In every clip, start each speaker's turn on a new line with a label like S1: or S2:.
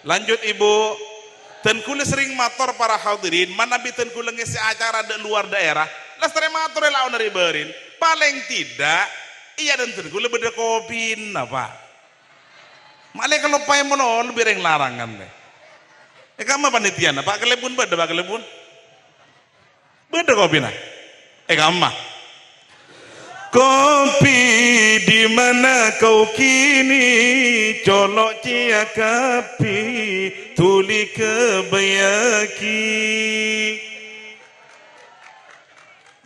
S1: Lanjut ibu. Tenkule sering mator para hadirin, mana bi tenkule ngisi acara di luar daerah, lastare mator lawan dari berin. Paling tidak, iya dan tenkule beda kopi apa? Malah kalau payah mono lebih ring larangan deh. Kamu panitia na, pak kelebun beda, pak kelebun. Beda kopi na. Kamu. Kopi di mana kau kini colok ciakapi tuli kebayaki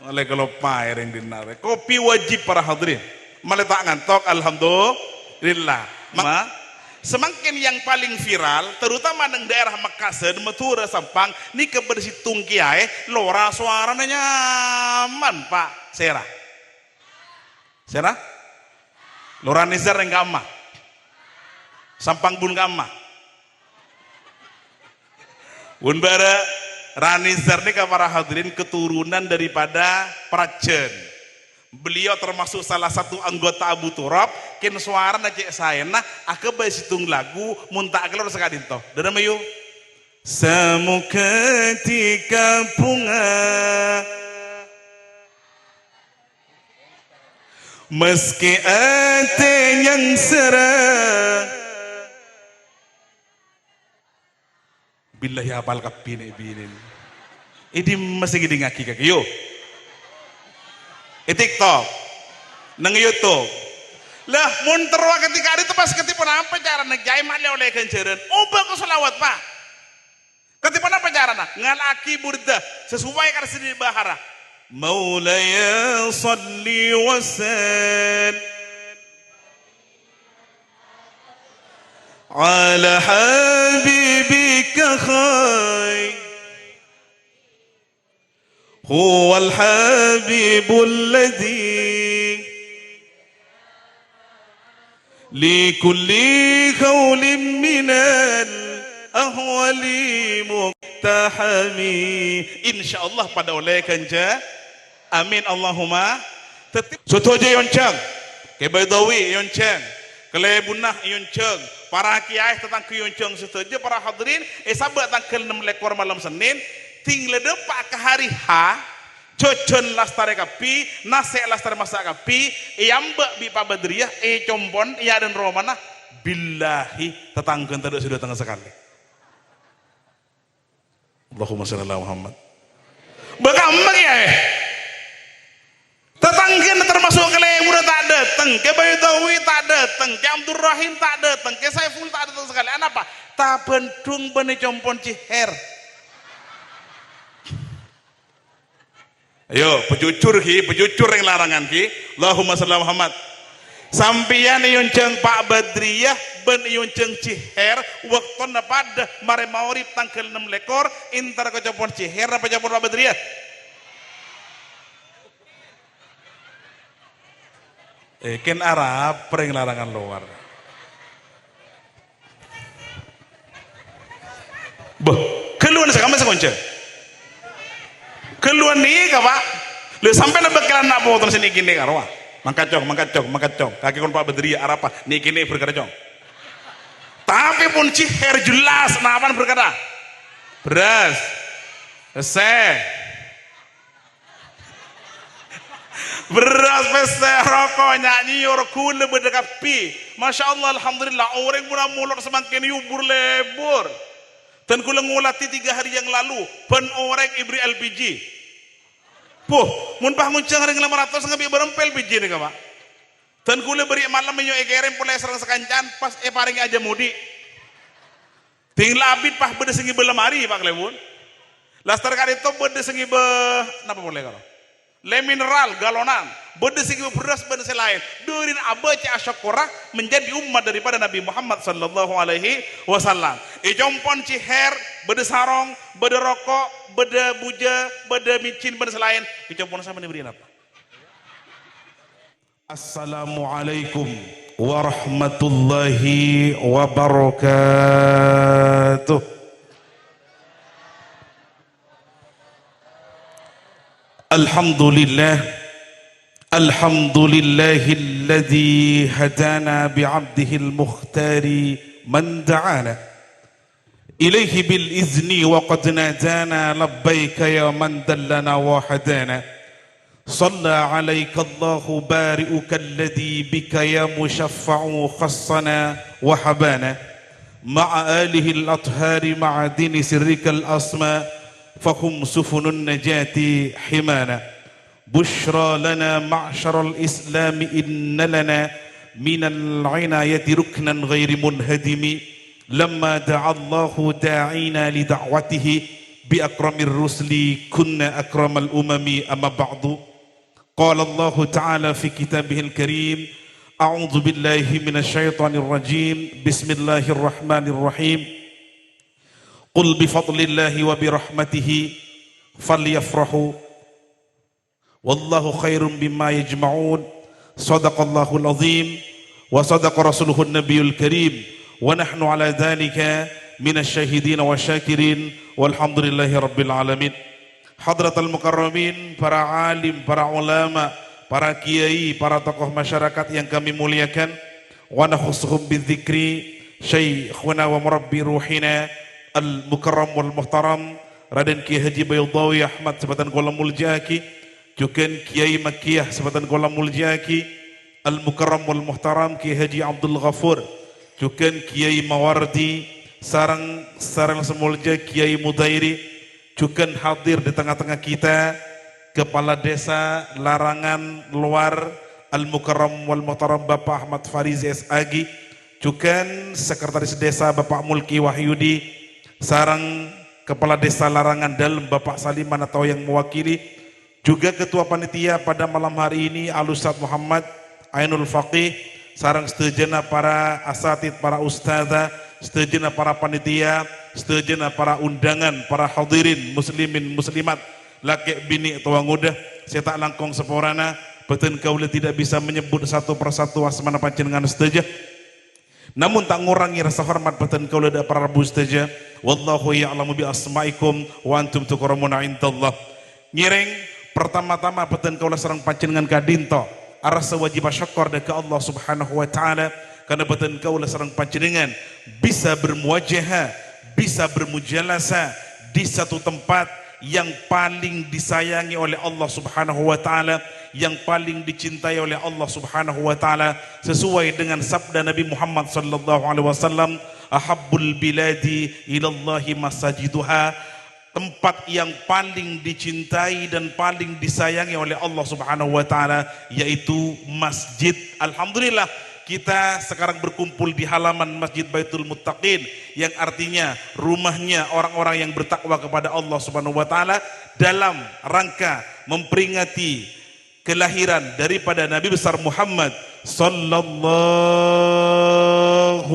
S1: oleh kalau pair yang dinare kopi wajib para hadirin malah tak ngantok alhamdulillah semakin yang paling viral terutama di daerah Makassar Matura Sampang ini kebersitung kiai lora suaranya nyaman pak Serah Loranizar yang gamma Sampang bun gamma bun bara Ranizar ini para hadirin keturunan daripada Prajen. Beliau termasuk salah satu anggota Abu Turab kin suara na cek saya nah ake basitung lagu muntak kelor sekadin toh dan mayu semu ketika bunga meski ate yang serah billahi apal kapine binin ini masih gini ngaki kaki yo TikTok nang YouTube lah munterwa ketika ada pas ketipu apa cara nejai malah oleh kenceran ubah ke selawat pak ketipu apa cara nak ngalaki burda sesuai karena sendiri bahara Maulaya salli wa sallim ala habibika khair huwal habibul ladhi li kulli khawlin minal ahwali muktahami insyaallah pada oleh kanja amin Allahumma tetap sotoje yoncang kebaidawi yoncang kelebunah yoncang para kiai tentang yoncang sotoje para hadirin sabat tanggal 6 lekor malam Senin tinggal depak ke hari H cocon lastare kapi nase lastare masak kapi yamba bi pabadriyah compon iya dan romana billahi tetanggan tadi sudah tengah sekali Allahumma shalli ala Muhammad bagaimana ya tetangga termasuk kelewuran tak datang ke Baydawi tak datang ke Abdul Rahim tak datang ke Saiful tak datang sekali apa tak bendung bene compon ciher ayo pejucur yang larangan ki Allahumma shalli ala Muhammad sampian yonceng Pak Badriyah ben yonceng ciher waktu pada mare maurib tanggal 6 lekor intar kecopon ciher apa capon Pak Badriyah ken Arab pereng larangan luar keluar sekarang sekonce keluar nih pak lu sampai nak bakalan nak potong sini gini karwa mangkat cong kaki kon Pak Badriyah arapa nih gini berkata cong tapi pun ciher jelas napan berkata beras beras pese rokok nyanyi yorkul berdekapi masya Allah alhamdulillah orang murah mulur semakin yubur lebur dan kula ngulati 3 hari yang lalu pen orang ibri LPG mun pah muncang ring 500 ngabi berempel LPG nih pak dan kula beri malam menyo egerem pulai serang sekancan pas paring aja mudi tinggal abid pah beda sengi belemari pak lewun lastar kali itu beda sengi napa boleh kalau le mineral galonan beda segi beras beda selain durin abaca asyakura menjadi umat daripada Nabi Muhammad sallallahu alaihi wasallam jompon ciher beda sarong beda rokok beda buja beda micin beda selain jompon sama diberi apa Assalamualaikum warahmatullahi wabarakatuh Alhamdulillahilladzi hadana bi'abdihil mukhtari man da'ana إليه بالإذن وقد نادانا لبيك يا من دلنا وحدانا صلى عليك الله بارئك الذي بك يا مشفع خصنا وحبانا مع آله الأطهار مع دين سرك الأسماء فهم سفن النجاة حمانا بشرى لنا معشر الإسلام إن لنا من العناية ركنا غير منهدم لما دعا الله داعينا لدعوته بأكرم الرسل كنا أكرم الأمم أما بعد قال الله تعالى في كتابه الكريم أعوذ بالله من الشيطان الرجيم بسم الله الرحمن الرحيم قل بفضل الله وبرحمته فليفرحوا والله خير بما يجمعون صدق الله العظيم وصدق رسوله النبي الكريم ونحن على ذلك من الشاهدين والشاكرين والحمد لله رب العالمين. Hadratul Mukarramin, para alim, para ulama, para kiai, para tokoh masyarakat yang kami muliakan, wa nakhussuhum bidzikri syaikhuna wa murabbi ruhina al-mukarram wal muhtaram Raden Kiai Haji Baydawi Ahmad Sebatan Kuala Muljaki, juga Kiai Makiyah Sebatan Kuala Muljaki, al-mukarram wal muhtaram Kiai Haji Abdul Ghafur, juga Kiai Mawardi sarang semulja Kiai Mudairi, juga hadir di tengah-tengah kita Kepala Desa Larangan Luar Al-Mukarram wal Muhtaram Bapak Ahmad Farizi SAG, juga Sekretaris Desa Bapak Mulki Wahyudi, sarang Kepala Desa Larangan Dalem Bapak Saliman atau yang mewakili, juga Ketua Panitia pada malam hari ini Al-Ustadz Muhammad Ainul Faqih, sarang setujana para asatid, para ustadzah, setujana para panitia, setujana para undangan, para hadirin muslimin muslimat, laki bini tua ngudah, saya tak langkong seporana, beten kaula tidak bisa menyebut satu persatu asmana panjenengan setuja. Namun tak ngurangi rasa hormat beten kaula da para rabu setuja. Wallahu ya'lamu bi asma'ikum wa antum tukramuna indallah. Nyireng pertama-tama beten kaula sareng panjenengan kadinto arasa wajib syukur ke Allah Subhanahu wa taala karena beten kaula sareng panjenengan bisa bermuajahah, bisa bermujalasa di satu tempat yang paling disayangi oleh Allah Subhanahu wa taala, yang paling dicintai oleh Allah Subhanahu wa taala, sesuai dengan sabda Nabi Muhammad sallallahu alaihi wasallam, ahabbul biladi ilallahi masajiduha, tempat yang paling dicintai dan paling disayangi oleh Allah Subhanahu wa taala yaitu masjid. Alhamdulillah kita sekarang berkumpul di halaman Masjid Baitul Muttaqin, yang artinya rumahnya orang-orang yang bertakwa kepada Allah Subhanahu wa taala, dalam rangka memperingati kelahiran daripada Nabi besar Muhammad sallallahu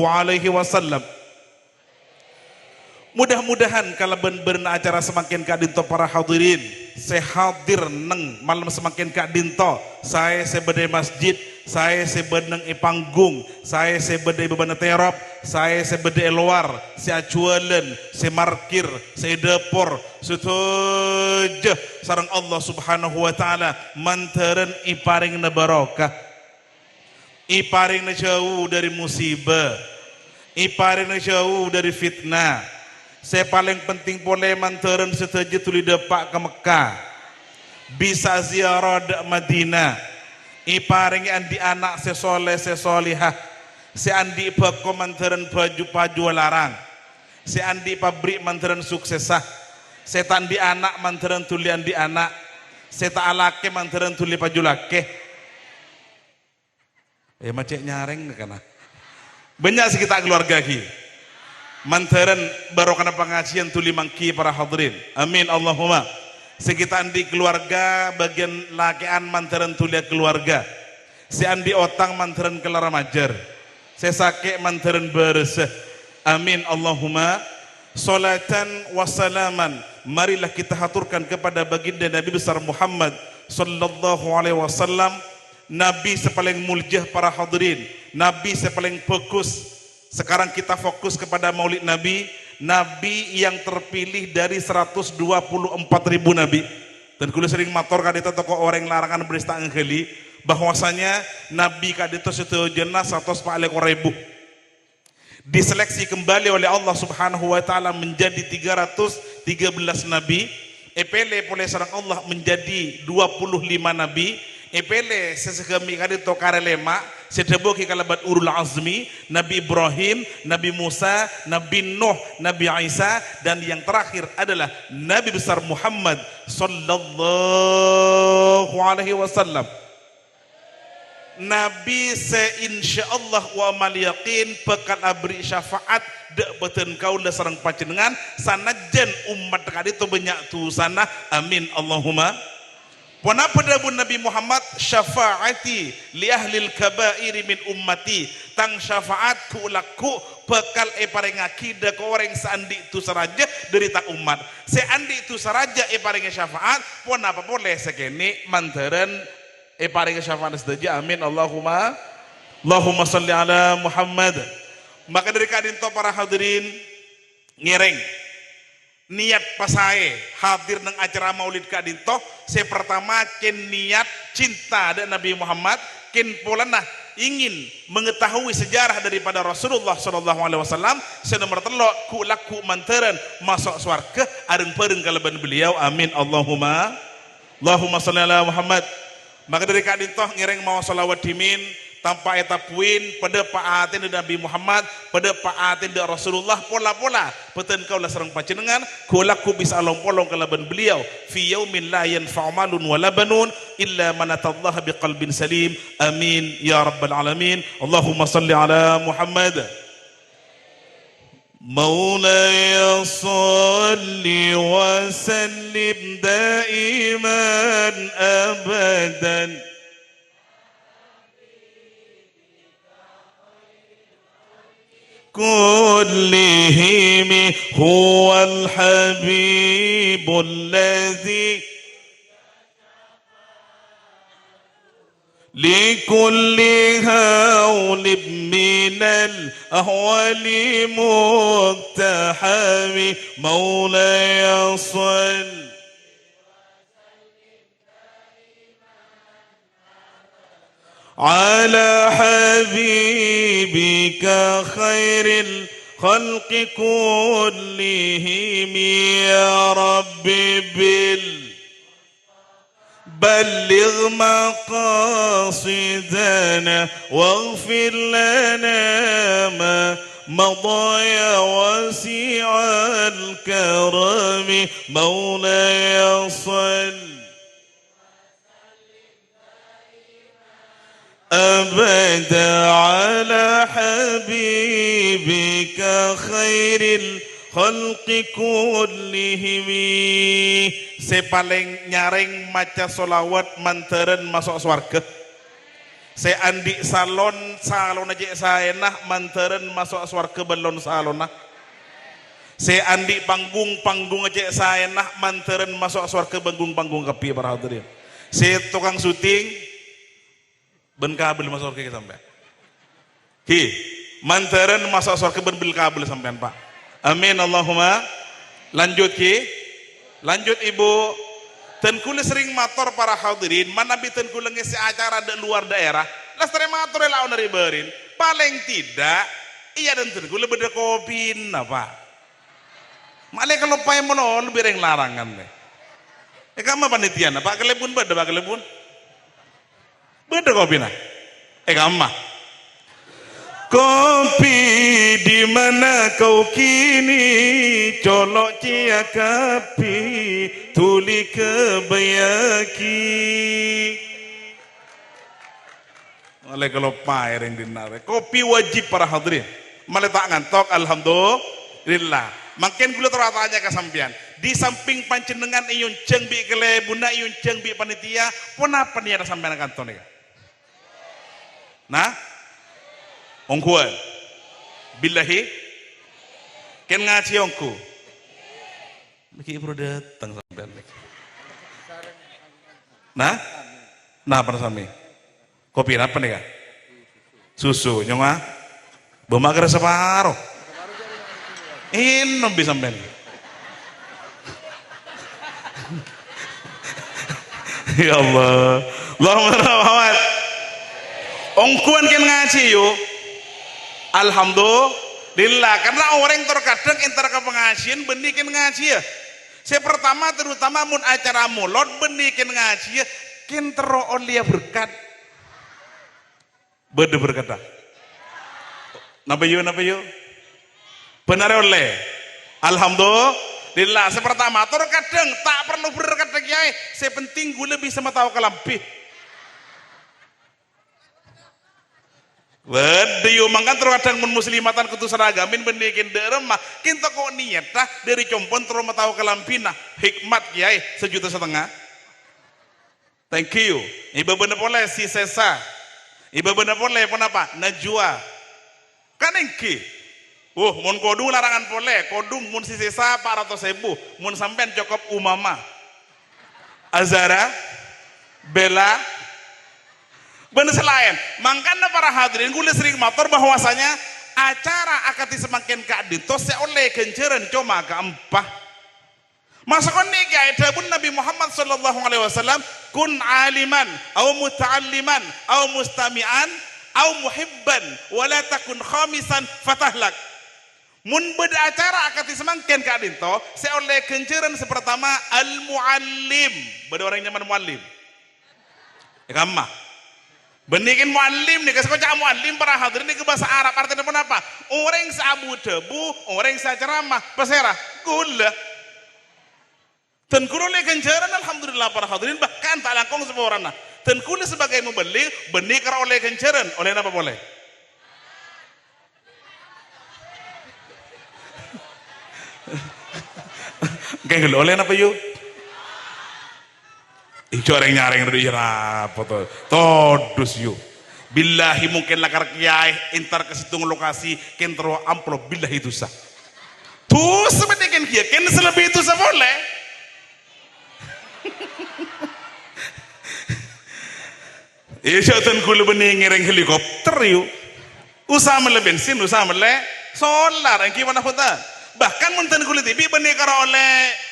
S1: alaihi wasallam. Mudah-mudahan kalau benar acara semakin kak dinto para hadirin, saya hadir neng malam semakin kak dinto, saya sebede masjid, saya sebede panggung, saya sebede beban terop, saya sebede luar, saya jualan, saya markir, saya depor, setuju sareng Allah Subhanahu wa taala mantaran iparing na barokah, iparing na jauh dari musibah, iparing na jauh dari fitnah. Saya paling penting boleh mantaran setuju tuli depak ke Mekah, bisa ziarah ke Madinah, iparing andi anak sesoleh sesolihah, si andi bako mantaran baju larang, si andi pabrik mantaran suksesah, setan di anak mantaran tuli andi anak, seta alake mantaran tuli baju lake. Macet nyareng kana. Banyak sekitar keluarga ki. Mantaran barokah pengajian tuli mangki para hadirin. Amin Allahumma. Sekitar di keluarga bagian lakian mantaran tuli keluarga. Si andi otang mantaran kelara majar. Si sake mantaran beresah. Amin Allahumma. Salatan wassalaman. Marilah kita haturkan kepada baginda Nabi besar Muhammad sallallahu alaihi wasallam, Nabi sepaling muljah para hadirin, Nabi sepaling fokus. Sekarang kita fokus kepada Maulid Nabi, Nabi yang terpilih dari 124.000 Nabi. Dan kulo sering matur kadita toko orang larangan berista ngeli bahwasanya Nabi kadita setujana 140.000. diseleksi kembali oleh Allah Subhanahu wa taala menjadi 313 nabi, epele oleh sareng Allah menjadi 25 nabi, epele sesegemi kali to karelema sedeboki kalabat urul azmi, Nabi Ibrahim, Nabi Musa, Nabi Nuh, Nabi Isa, dan yang terakhir adalah Nabi besar Muhammad sallallahu alaihi wasallam. Nabi seinsyaallah wa amal yaqin pekan abri syafaat dek beten kaula sareng panjenengan sanajan umat kali itu banyak tu sana, amin Allahumma. Pona pedabun Nabi Muhammad syafaati li ahlil kabairi min ummati, tang syafaat ku laku bekal paring akidah ke orang seandi itu saraja dari tak umat seandi itu saraja paring syafaat pona apa boleh sekene mantaran paring syafaat sedaja, amin Allahumma. Allahumma salli ala Muhammad. Maka dari kadinto para hadirin ngereng niat pasae hadir nang acara maulid kadinto saya pertama ken niat cinta dan Nabi Muhammad, ken polana ingin mengetahui sejarah daripada Rasulullah sallallahu alaihi wasallam, senomor telo ku laku mantaran masuk swarga areng pereng kalaban beliau, amin Allahumma. Allahumma salli ala Muhammad. Maka dari kadinto ngereng mau salawat dimin tanpa etapuin pada paatin Nabi Muhammad, pada paatin dari Rasulullah, pola-pola peten kaulah sareng panjenengan kulaku bisa along-polong kalaban beliau fi yaumin la yanfa'u malun wala banun illa man atallaha biqalbin salim, amin ya rabbal alamin. Allahumma salli ala Muhammad. مولاي صل وسلم دائما أبدا كلهم هو الحبيب الذي لكل هول من الأهوال مقتحم مولاي صل على حبيبك خير الخلق كلهم يا رب بلغ مقاصدنا واغفر لنا ما مضى يا واسع الكرم مولاي صل أبدا على حبيبك خير الخلق كلهم. Saya paling nyaring maca solawat mantaran masuk swarga. Saya andi salon aja saya nah mantaran masuk swarga belon salon nah. Saya andi panggung aja saya nah mantaran masuk swarga panggung kepi para hadirin. Saya tukang syuting ben kabel masuk swarga sampai. Ki mantaran masuk swarga ben bil kabel sampean Pak. Amin Allahumma. Lanjut ki. Lanjut ibu, tenkule sering mator para hadirin, mana bi tenkule ngisi acara di luar daerah, lastare mator lah onari berin, paling tidak, iya dan tenkule beda kopi apa, malah kalau payah mono lebih ring larangan deh, kamu panitia na, pak kelebun beda kopi na, kamu kopi di mana kau kini colok ciakapi tuli kebayaki oleh kalau pair yang dinare kopi wajib para hadirin malah tak ngantok alhamdulillah makin gula teratanya kesampian di samping panjenengan iyun ceng bi kelebuna iyun ceng bi panitia pun apa nih ada sampean kanton ya nah ongkuan billahi ken ngaji ongku miki bro datang sampean nah apa sami kopi apa nih kak susu nyonga bemager separuh nom bisa sampean ya Allah Allahumma Muhammad ongkuan ken ngaji yuk alhamdulillah Lillah, karena orang terkadang entar ke pengajian benikin ngaji ya. Saya pertama terutama mun acara mulot benikin ngaji ya, kin tero olia berkat. Bede berkata. Napa yuk? Benar oleh. Alhamdulillah. Saya pertama terkadang tak perlu berkat kiai. Saya penting gue lebih sama tahu kelambih. Wadiyo mangkan terkadang mun muslimatan kutu seragamin benikin deremah kinto kok niat dah dari compon terus tahu kelampina hikmat kiai 1,5 juta. Thank you. Ibu bener boleh si sesa. Ibu bener boleh apa? Najwa. Kan engki. Mun kodung larangan boleh. Kodung mun si sesa 400.000. Mun sampean cukup umama. Azara, Bella. Bener selain, makanya para hadirin gue sering motor bahwasanya acara akati semakin kadito seoleh kenceran cuma keempah. Masukkan nih guys, dabun Nabi Muhammad sallallahu alaihi wasallam kun aliman, au muta'alliman, au mustami'an, au muhibban, wala takun khamisan fatahlak. Mun beda acara akati semakin kadito seoleh kenceran sepertama al muallim, beda orang nyaman muallim. Ikamah. Benikin muallim nih, kasih kocak muallim para hadirin ini ke bahasa Arab artinya apa? Orang sabu debu, orang ceramah, pasera, gula. Dan kulo kencaran alhamdulillah para hadirin bahkan tak langkong semua orang. Dan kulo sebagai membeli, benih kara oleh kencaran, oleh apa boleh? Kayak gelo oleh apa yuk? Ijo orang nyaring dari apa tuh? Todus yuk. Billahi mungkin lakar kiai entar ke situng lokasi kentro amplop billahi itu sah. Tuh sebenarnya kiai ken selebih itu sah boleh. Ijo tuh kulo bening ngiring helikopter yuk. Usaha mele bensin, usaha mele solar. Yang gimana putar? Bahkan munten kulo tibi bening karo oleh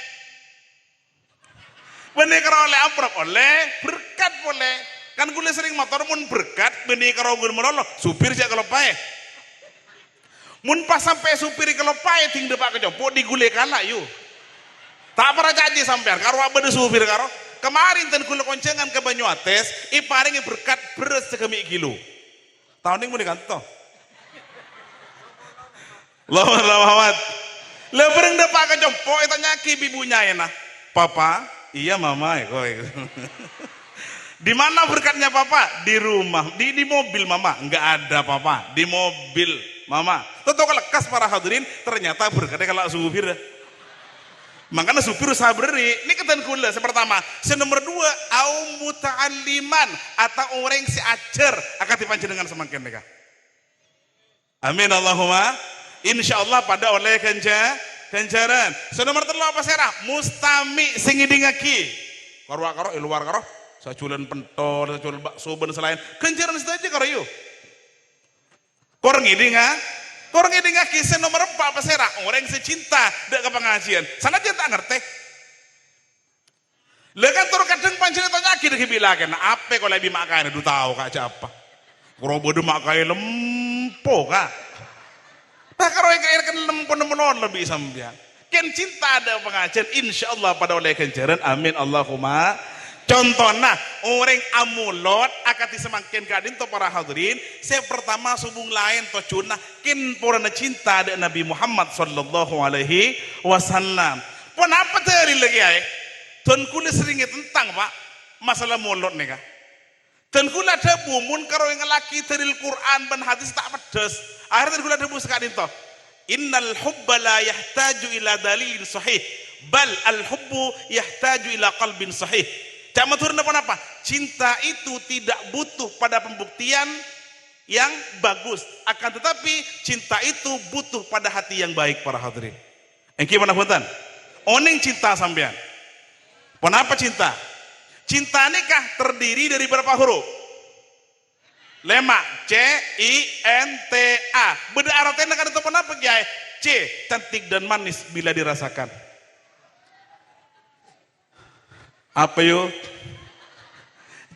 S1: benih oleh amprop oleh berkat boleh kan gue sering motor mun berkat benih karo gue merolo supir sih kalau pae mun pas sampai supir kalau pae ting depak kejopo di gule kalah yuk tak pernah janji sampean karo abade supir karo kemarin ten gue koncengan ke Banyuates iparingi berkat beres sekemi kilo tahun ini mau dikanto Muhammad le bereng depak kejopo itu nyaki bibunya enak papa. Iya mama ya kok. Di mana berkatnya papa? Di rumah, di mobil mama. Enggak ada papa, di mobil mama. Tentu kalau lekas para hadirin ternyata berkatnya kalau supir. Makanya supir usah beri. Ini ketan kula pertama. Nomor 2, au muta'alliman atau orang si ajar akan dipanjenengan semakin mereka. Amin Allahumma. Insyaallah pada oleh kencaran. Nomor 3 apa serah? Mustami sing ngidingaki. Karo luar karo. Saculan pentol, saculan bakso ben selain. Kencaran saja karo yuk. Kor ngidingaki nomor 4 apa serah? Orang secinta dak ke pengajian. Sana dia tak ngerti. Lah kan tur kadang pancen tanya ki dibilaken. Apa kok lebih makan du tahu kak apa. Kuro bodo makai lempo kak. Nah kalau yang kan lempo lebih sampean. Ken cinta ada pengajian insyaallah pada oleh kencaran amin Allahumma. Contohnya orang amulot akati semakin kadin to para hadirin saya pertama subung lain to cunah kin porana cinta ada Nabi Muhammad sallallahu alaihi wasallam. Pon apa teri lagi ay? Ton kula seringe tentang Pak masalah mulot nih kah? Ton kula ada bumun karo yang laki teril Quran ban hadis tak pedes. Akhirnya kula debu sekali toh. Innal hubba la yahtaju ila dalilin sahih, bal al hubbu yahtaju ila qalbin sahih. Cak matur napa? Cinta itu tidak butuh pada pembuktian yang bagus, akan tetapi cinta itu butuh pada hati yang baik para hadirin. Engki mana punten? Oning cinta sampean. Kenapa cinta? Cinta nikah terdiri dari berapa huruf? 5 C-I-N-T-A. Beda artinya kan itu apa guys? C, cantik dan manis bila dirasakan. Apa yuk?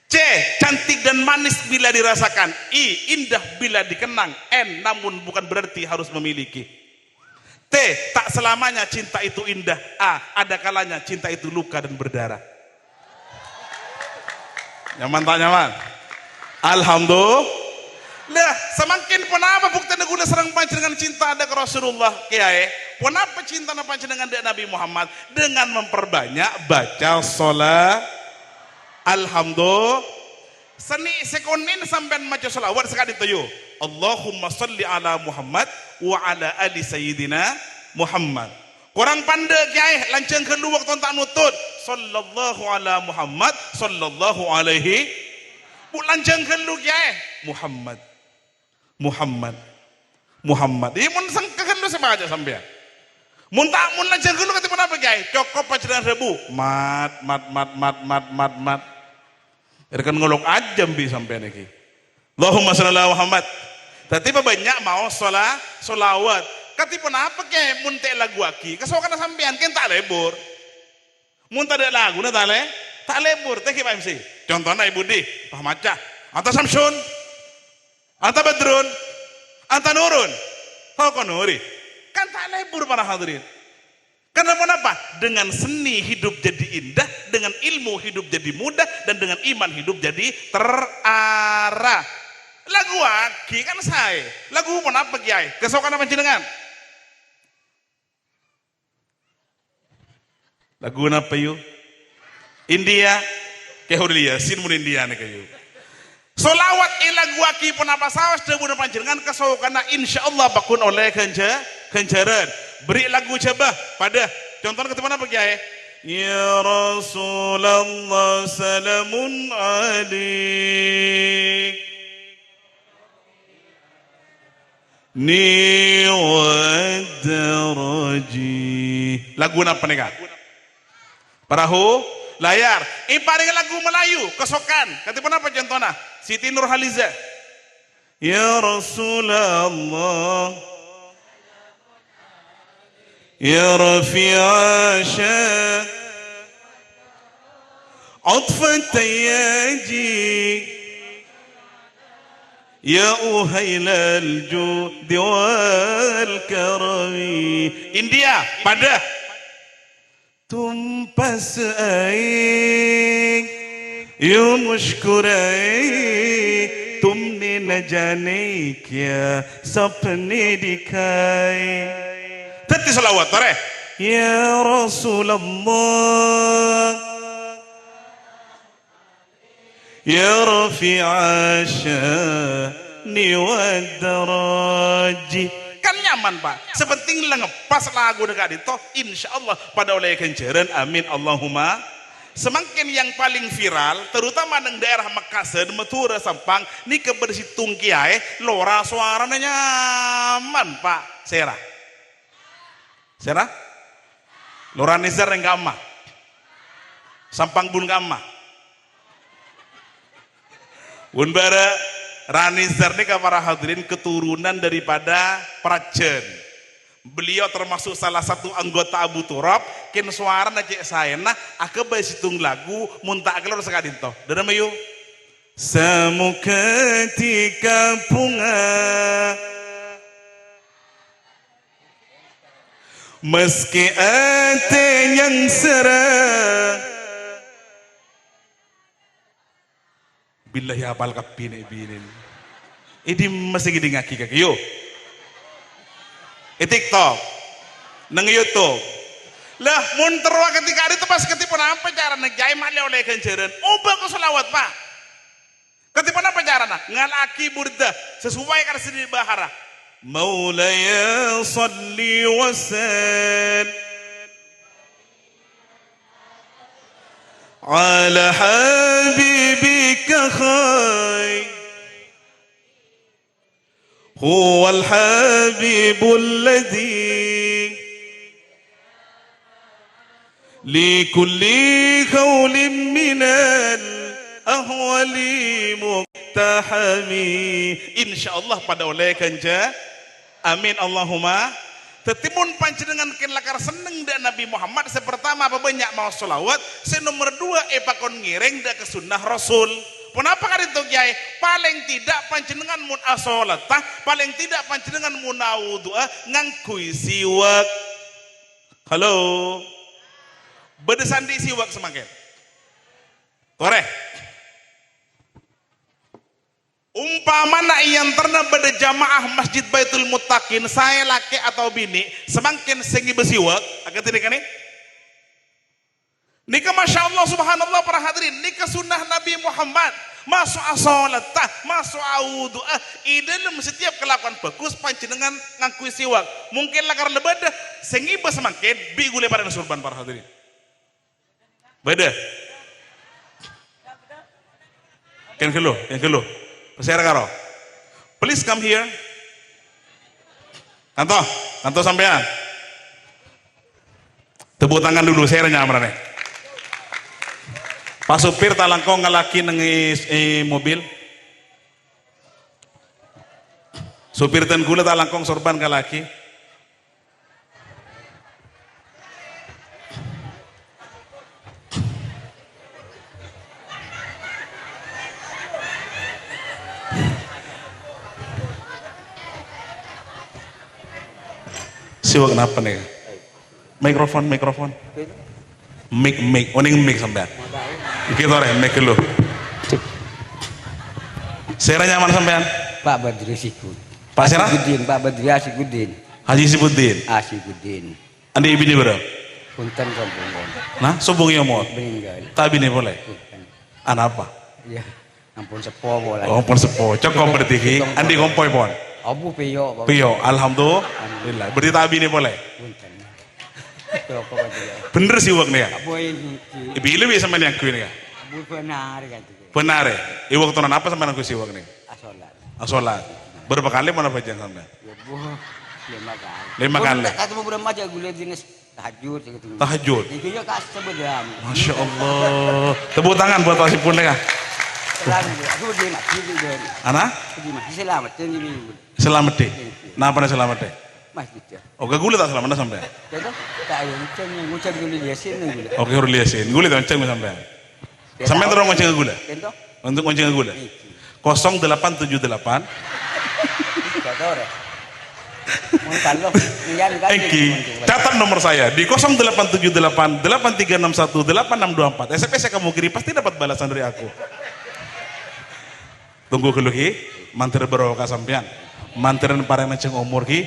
S1: C, C. Cantik dan manis bila dirasakan. I. Indah bila dikenang. N. Namun bukan berarti harus memiliki. T. Tak selamanya cinta itu indah. A. Ada kalanya cinta itu luka dan berdarah. Nyaman tak nyaman? Alhamdulillah. Semakin penapa bukti neguna serang panjenengan cinta ada ke Rasulullah kiai. Penapa cinta na panjenengan dengan Nabi Muhammad dengan memperbanyak baca sholat. Alhamdulillah. Seni sekonin sampai maca sholawat sekali tuh. Allahumma salli ala Muhammad wa ala ali sayyidina Muhammad. Kurang pandai kiai lancang kedua waktu tak nutut. Sallallahu ala Muhammad sallallahu alaihi. Lancang kedua kiai Muhammad. Muhammad. Ini mun sangka kedua sama aja sampai. Mun tak mun lancang kedua kata apa kiai? Cokop panjenengan rebu. Mat. Erkan ngolok ajam bi sampai niki. Allahumma shalli ala Muhammad. Tapi banyak mau sholawat. Katipun apa ke mun te lagu aki? Kesokan sampean kan tak lebur. Mun tak ada lagu na tak lebur. Teh Pak MC. Contohnya Ibu Di, Pak Maca, anta Samsun, anta Badrun, anta Nurun. Kau kan Nuri. Kan tak lebur para hadirin. Karena apa? Dengan seni hidup jadi indah, dengan ilmu hidup jadi mudah, dan dengan iman hidup jadi terarah. Lagu aki kan saya. Lagu pun apa kiai? Kesokan apa jenengan? Lagu apa yuk? India, kehulia, sin mun India nih kayu. Solawat lagu aki pun apa sawas debu panjenengan kesokan insyaallah bakun oleh kencaran. Beri lagu coba pada contohnya ketemu apa kiai? Ya Rasulullah salamun alaik ni wadaraji. Lagu apa nih kak? Perahu layar. Ini paling lagu Melayu kesokan. Ketemu apa contohnya? Siti Nurhaliza. Ya Rasulullah Ya Rafi'asha Atfat tayaji Ya uhailal judi wal karami. India pada tumpas air Ya mushkurai तुमने न जाने क्या सपने दिखाए. Tadi salawat tare. Ya Rasulullah Ya Rafi'a sya'ni wad daraji. Kan nyaman Pak. Sepenting lah ngepas lagu dekat itu insyaallah pada oleh kenceran amin Allahumma. Semakin yang paling viral, terutama di daerah Makassar, Matura, Sampang, ini kebersitung kiai, lora suaranya nyaman Pak. Serah, lora nizar yang gama, Sampang bun gama, bun bara ranizar ini para hadirin keturunan daripada Prajen. Beliau termasuk salah satu anggota Abu Turab. Kin suara na cek saya nah akebay situng lagu muntak keluar sekali toh. Dana mayu. Semuketika bunga meski ate yang serang. Billahi apal kapine binin. Ini masih gini ngaki kaki yo. TikTok, nang YouTube. Lah mun terwa ketika itu pas ketipun apa cara negai male oleh kenceran. Ubah ke selawat Pak. Ketipun apa carana? Ngalaki burda sesuai kar sini bahara. Maulaya salli wa sallim ala habibika khair هو الحبيب الذي لكل قول من الأهوال مقتحمي. Insyaallah pada oleh kanja amin Allahumma. Tetipun panjenengan ken lakar seneng dak Nabi Muhammad sepertama apa banyak mau selawat, nomor 2 epakon ngiring dak ke sunnah Rasul. Kenapa kan itu Kiai? Paling tidak panjenengan mun asolatah, paling tidak panjenengan mun wudu'a ngangkui siwak. Halo. Bedesan di siwak semakin. Korek. Umpamana yang terna beda jamaah Masjid Baitul Muttaqin, saya laki atau bini, semakin sengi bersiwak, agak tidak nih? Nikah Masya Allah subhanallah para hadirin, nikah sunnah Nabi Muhammad, masuk asolatah, masuk awudu'ah, dalam setiap kelakuan bagus, panjenengan ngakui siwak. Mungkin lakar lebada, sengi bersemakin, bigule pada surban para hadirin. Beda. Yang kelo. Saya karo. Please come here. Kanto sampean. Tepuk tangan dulu, saya nyamar nih. Pak supir talangkong ngelaki nengi mobil. Supir ten gula talangkong sorban ngelaki. Siwak kenapa nih? Mikrofon. Mic, oning mic sampean. Iki tore mic lu. Sera nyaman sampean?
S2: Pak Badri Sikut.
S1: Pak Sera?
S2: Pak Badri Asikuddin.
S1: Haji Sibuddin.
S2: Asikuddin.
S1: Andi ibini berapa?
S2: Punten sombong.
S1: Nah, sombong ya mau.
S2: Meninggal.
S1: Tapi nih boleh.
S2: Punten.
S1: Anak apa?
S2: Iya. Ampun sepo bola.
S1: Oh, pon sepo. Cokok berarti ki. Andi kompoi pon.
S2: Abu piyo.
S1: Piyo, alhamdulillah. Berarti tabi nih boleh.
S2: Punten. Cokok aja.
S1: Bener sih wak nih ya.
S2: Abu ini.
S1: Ibu bisa main yang kuih nih ya.
S2: Abu benar kan itu.
S1: Benar ya. Ibu waktu apa sama aku sih wak nih?
S2: Asolat.
S1: Asolat. Berapa kali mana baca sampai?
S2: Ya bu. 5 kali.
S1: 5 kali.
S2: Kata beberapa aja gue lihat jenis tahajud gitu.
S1: Tahajud.
S2: Itu ya kas sebedan.
S1: Masya Allah. Tepuk tangan buat Wasip pun ya.
S2: Selamat. Aku di masjid itu.
S1: Anak?
S2: Di masjid selamat.
S1: Selamat deh. Napa nih selamat deh?
S2: Masjid ya.
S1: Oke, gue tak selamat sampai.
S2: Jadi tak ada ngucap dulu liasin gue.
S1: Oke, harus liasin. Gue lihat ngeceng sampai. Sampai terus ngeceng gue.
S2: Tentu.
S1: Untuk ngeceng gue. 0878.
S2: Gak tahu deh. Montan lo.
S1: Eki, catat nomor saya di 0878 8361 8624. SMS saya kamu kirim pasti dapat balasan dari aku. Tunggu dulu ki, mantir berokah sampean. Mantiran pareng ngeceng umur ki.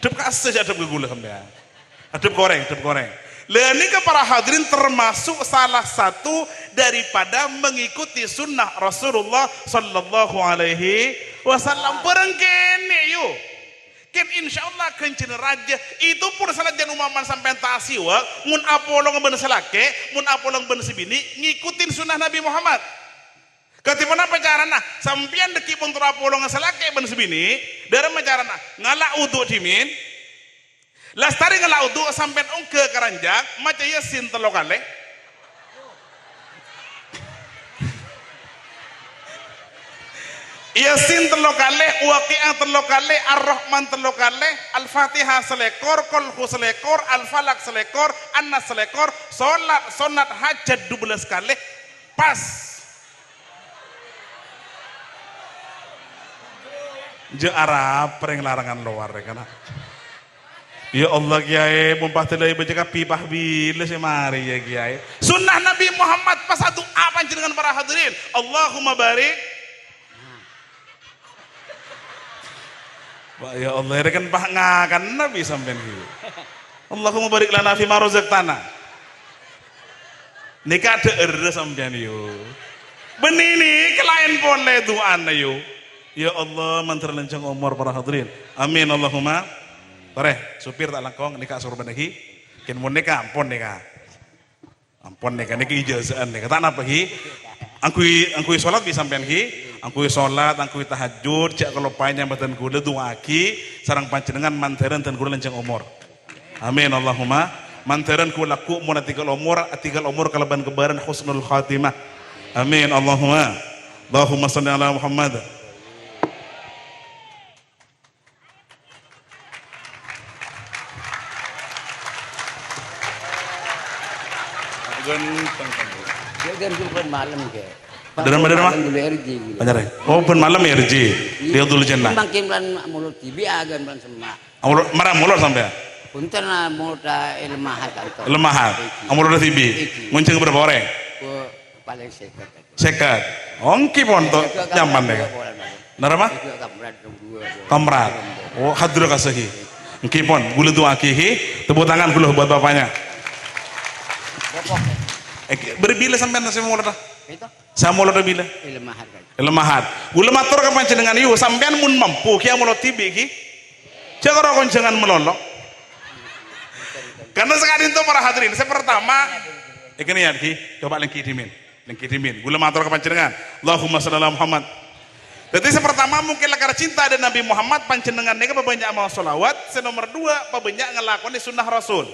S1: Dep kasih adep ke gula sampean. Adep goreng. Leni ke para hadirin termasuk salah satu daripada mengikuti sunnah Rasulullah Sallallahu Alaihi Wasallam. Berengkene yuk. Ken insyaallah kencen raja itu pun salah jangan umaman sampai tasiwa mun apolong ben selake mun apolong ben sebini ngikutin sunnah Nabi Muhammad. Ketika mana pacarana sampian deki pun apolong selake ben sebini dari pacarana ngalak udu dimin lastari ngalak udu sampai ongke keranjang macam yasin telokale. Yasin telokale, Waqi'ah telokale, Ar-Rahman telokale, Al-Fatihah selekor, Qul selekor, Al-Falak selekor, An-Nas selekor, sonat hajat 12 kali, pas. Je Arab pereng larangan luar kan. Ya Allah Kiai, mumpah telai baca pipah bila semari ya Kiai. Sunnah Nabi Muhammad pas satu apa dengan para hadirin. Allahumma barik. Ya Allah, ini kan ngakan Nabi sampean gitu. Allahumma barik lana fi ma razaqtana. Nikah deure sampean yo. Benini kelain pole doana yo. Ya Allah, mantar lencang umur para hadirin. Amin Allahumma. Tore, supir tak langkong nikah sorban lagi. Ken mun nikah ampun nikah. Ampun nikah niki ijazaan nikah. Tak napa ki? Angkui sholat bisa sampean ki. Angkui sholat, angkui tahajud, cak kalau panjang batan gula doaki, sarang panjenengan manteran dan gula lencang umur. Amin Allahumma. Manteran kula ku mun atigal umur kalaban kebaran husnul khatimah. Amin Allahumma. Allahumma shalli ala Muhammad.
S2: Dia jam malam ke.
S1: Dari mana?
S2: Dulu RJ gitu.
S1: Bener ya? Oh, pen malam RJ. Dia dulu jenah.
S2: Makin bulan mulut TV agan bulan semak.
S1: Marah mulut sampai.
S2: Punten mulut lemah kantor.
S1: Lemah. Mulut TV. Ngunceng berapa orang?
S2: Paling sekat.
S1: Sekat. Ongki pon to nyaman deh. Narama? Kamrat. Oh, hadir kasahi. Ongki pon. Gula tu akihi. Tepuk tangan gula buat bapaknya. Berbila sampai nasi mulut dah. Saya mulut bila. Lemahat. Gula matur kapan dengan iu sampean mun mampu kia mulut tibi ki. Jangan orang jangan melolok. Karena sekarang itu para hadirin. Saya pertama, ini ya ki. Coba lengkitimin. Gula matur kapan dengan. Allahumma salli ala Muhammad. Jadi pertama mungkin karena cinta ada Nabi Muhammad panjenengan nega banyak amal solawat. Nomor 2 banyak ngelakoni sunnah Rasul.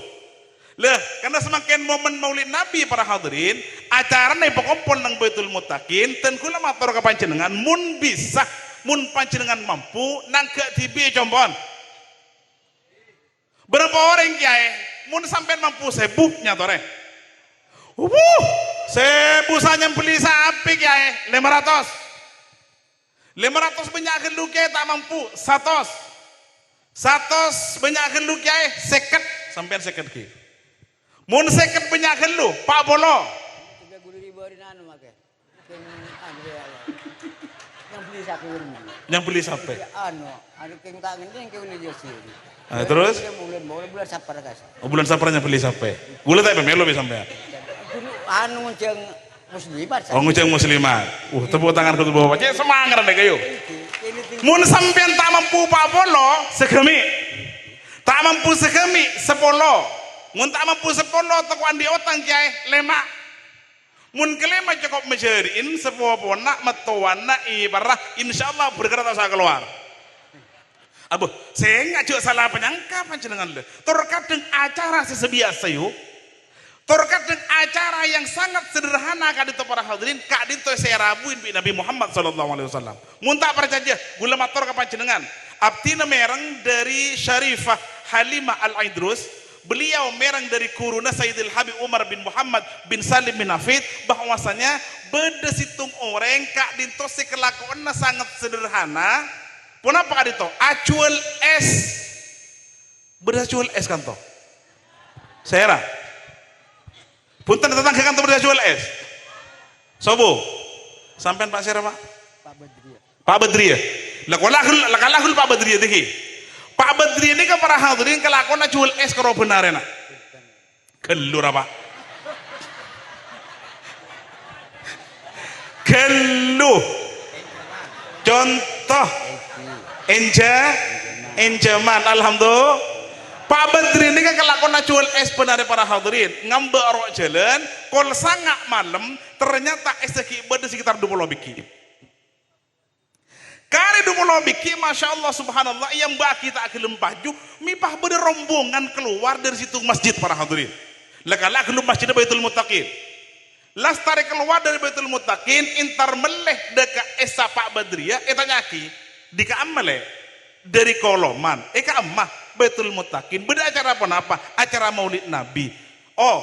S1: Lah, karena semakin momen Maulid Nabi para hadirin, acara nih pokokpon nang Baitul Muttaqin, ten kula matur ka panjenengan mun bisa, mun panjenengan mampu nang ke TV compon. Berapa orang kiai? Mun sampai mampu sebuh nyatore. Sebuh saja beli sapi kiai 500 banyak gelu kiai tak mampu 100 banyak gelu kiai seket sampean seket ki. Mun seket banyak gelu Pak Bolo.
S2: 30.000 anu make. Yang beli sapi.
S1: Yang beli sapi.
S2: Anu keng tangan yang kau ni jersey.
S1: Terus?
S2: Bulan sapar kas.
S1: Oh, bulan saparnya beli sapi. Gula tak melo be sampean.
S2: Anu ngunceng muslimat.
S1: Oh, ngunceng muslimat. Tepuk tangan ke bawah. Cek semangat deh kayu. Mun sampean tak mampu Pak Bolo segemi. Tak mampu segemi 10. Mun tak mampu 10 toko andi otang kiai 5. Mun kelema cukup mejerin sebuah ponak metuana ibarah insyaallah bergerak tak keluar. Abu, saya ngajak salah penyangka panjenengan le. Terkadang acara sebiasa yuk. Terkadang acara yang sangat sederhana kadito para hadirin kadito saya rabuin bi Nabi Muhammad sallallahu alaihi wasallam. Mun tak percaya gula matur ka panjenengan. Abtina merang dari Syarifah Halimah Al-Aidrus. Beliau merang dari kuruna Sayyidil Habib Umar bin Muhammad bin Salim bin Hafid bahwasanya beda situng orang kak dinto si kelakuannya sangat sederhana. Punapa kak dinto? Acuel es. Beda acuel es kanto. Saya punten tentang ke kantor beda acuel es. Sobo. Sampai Pak Sera Pak? Pak Badria. Lakalahul Pak Badria deki. Pak Badri ini ke para hadirin kelakuan jual es karo benarena. Kelur apa? Keluh. Contoh enjaman alhamdulillah. Pak Badri ini kan kelakuan jual es benare para hadirin. Ngambek rok jalan, kol sangat malam ternyata es beda sekitar 20 biki. Kari dumulo biki, masya Allah subhanallah yang baki tak kelempaju, mipah beda rombongan keluar dari situ masjid para hadirin. Lakalah kelum masjid Baitul Muttaqin. Las tarik keluar dari Baitul Muttaqin, intar meleh deka esa Pak Badria, nyaki di kaamale dari Koloman, amah Baitul Muttaqin. Beda acara apa? Acara Maulid Nabi. Oh,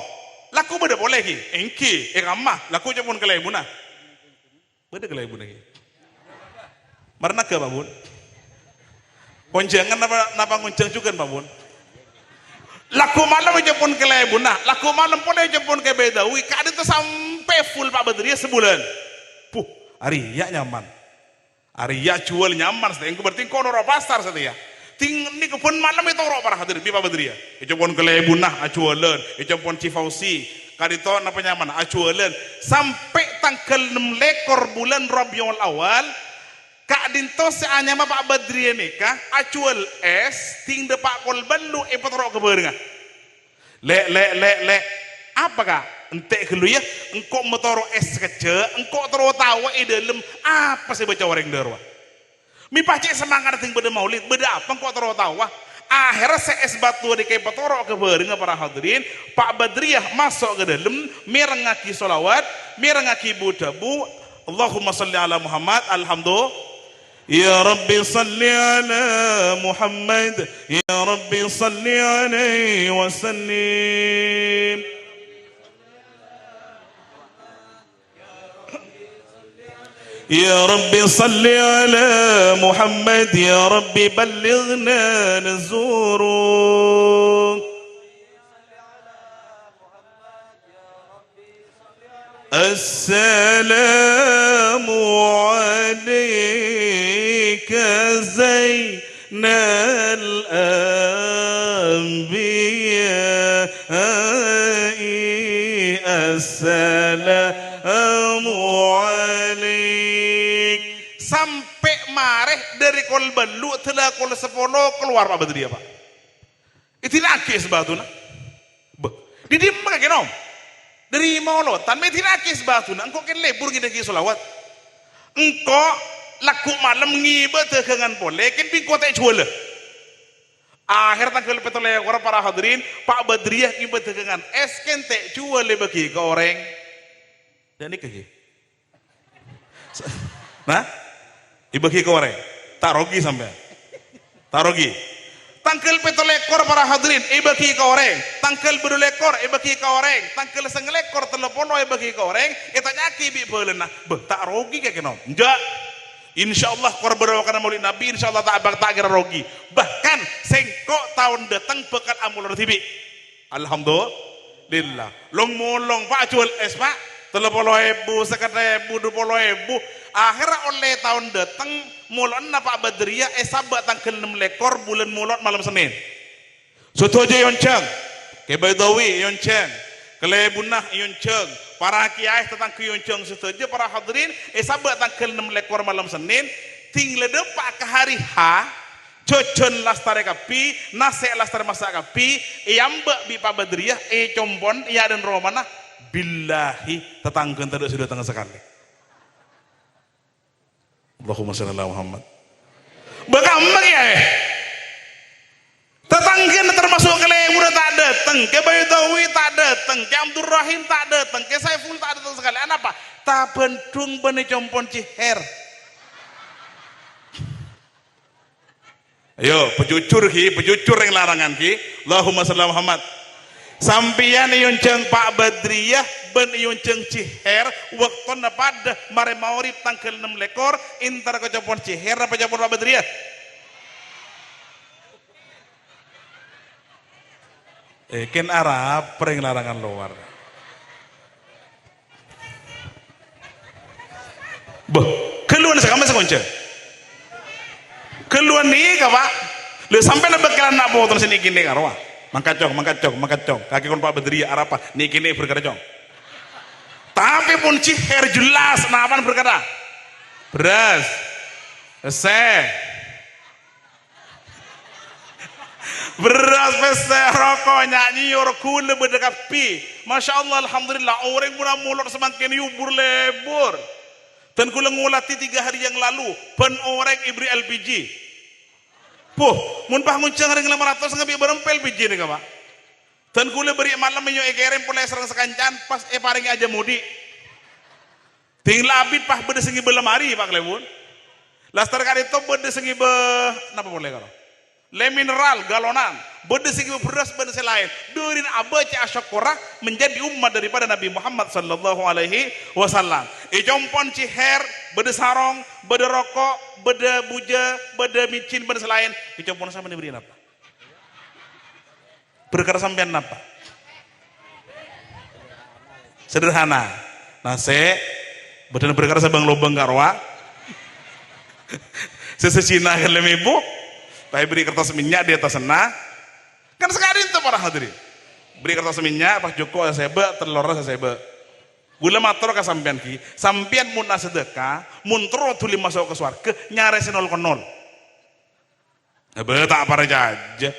S1: laku beda boleh ki, engki, amah, laku cepun kelaibuna. Beda kelaibuna ki. Marna ke Pak Bun? Konjangan napa konjang juga Pak Bun? Laku malam aja pun ke Lebuna, laku malam pun aja pun ke Bedawi. Kali itu sampai full Pak Badria sebulan. Puh, hari ya nyaman. Hari ya jual nyaman. Setelah berarti kau noro pasar setia. Ting ni kepun malam itu orang para hadir di Pak Badria. Aja pun ke Lebuna, ajualan. Aja pun Cifausi. Kali itu napa nyaman, ajualan. Sampai tanggal 6 lekor bulan Rabiul Awal. Kak dinto seanya ma Pak Badri ini kah acual es ting de Pak Kol Balu epotro ke berenga le apa kah ente gelu ya engkau motoro es kece engkau tero tawa dalam apa sih baca orang derwa mi pacik semangat ting beda maulid beda apa engkau tero tawa akhirnya se es batu di kayak potoro ke berenga para hadirin Pak Badriyah masuk ke dalam merengaki solawat merengaki budabu Allahumma salli ala Muhammad alhamdulillah. Ya Rabbi salli ala Muhammad Ya Rabbi salli alaihi wa sallim يا رب صل على محمد يا رب بلغنا نزوره السلام عليك زين الأنبياء السلام عليك. Sampai mareh dari kol belu telah kol sepolo keluar Pak Badri Pak. Itu lagi sebatuna. Didim pakai nom. Dari maulot tanpa lagi sebatuna. Engkau kan lebur kita ki solawat. Engkau laku malam ngibet dengan boleh kan bingko tak jual. Akhir tanggal petoleh orang para hadirin Pak Badriah ngibet dengan es kan tak jual bagi goreng. Dan ini kaki. Nah, ibagi goreng. Tak rogi sampai. Tak rogi. Tangkel petolekor para hadirin ibagi goreng. Tangkel berdulekor ibagi goreng. Tangkel sengelekor telepono ibagi goreng. Kita nyaki bi belena. Tak rogi kayak gini. Enggak. Insyaallah kor berdoakan maulid Nabi insyaallah tak kira rogi. Bahkan sengkok tahun datang bekat amul tibi. Alhamdulillah. Long molong Pak jual es Pak. 30.000, 50.000, 20.000. Akhirnya oleh tahun datang mulon Pak Badriah sabat tanggal 6 lekor bulan mulon malam Senin. Soto aja yonceng. Ke Baidawi yonceng. Kele bunah yonceng. Para kiai tentang ke yonceng setuju para hadirin sabat tanggal 6 lekor malam Senin tinggal depak ke hari H. Cocon lastare kapi, nase lastare masak kapi, iambak bi Pak Badriah, compon, iya dan romana. Billahi tetangga tadi sudah tengah sekali. Allahumma shalli ala Muhammad. Bagaimana ya? Tetangga termasuk kalian udah tak datang, ke Baidawi tak datang, ke Abdul Rahim tak datang, ke Saiful tak datang sekali. Apa? Tak bentung bene compon ciher. Ayo, pejucur yang larangan ki. Allahumma shalli ala Muhammad. Sampian yonceng Pak Badriah ben yonceng ciher waktu pada mare maurib tanggal 6 lekor intar kecopon ciher apa kecopon Pak Badriah ken Arab pereng larangan luar keluar sekarang sekonceng keluar nih Pak lu sampai nak bakalan nak potong sini gini karwa mangkat cong kaki kon Pak Badriah apa nih kini berkata cong tapi pun ciher jelas napan berkata beras beras pese rokok nyanyi kule berdekat pi Masya Allah Alhamdulillah orang mula mulut semakin yubur lebur dan kule ngulati 3 hari yang lalu pen orang ibri LPG mun pah muncang ring 500 ngabi berempel biji nih Pak. Dan kule beri malam menyo egerem pulai serang sekancan pas paring aja mudi. Ting labit pah bede sengi belemari Pak Lewun. Lastar kali itu bede sengi napa boleh kalau? Le mineral galonan, bede sengi beras bede selain. Durin abaca asyakura menjadi umat daripada Nabi Muhammad sallallahu alaihi wasallam. Jompon ciher, bede sarong, bede rokok, bede buja, bede micin, bede selain. Jompon sama diberi apa? Berkata sampean apa? Sederhana. Nase, betul berkata sabang lobang karwa. Sesecina helm ibu. Tapi beri kertas minyak di atas sana. Kan sekarang itu para hadirin. Beri kertas minyak, Pak Joko sebe, telur sebe. Gula matur ka sampean ki, sampean mun sedekah, mun turu tuli masuk ke swarga, nyaresi 0,0. Tak para jaja.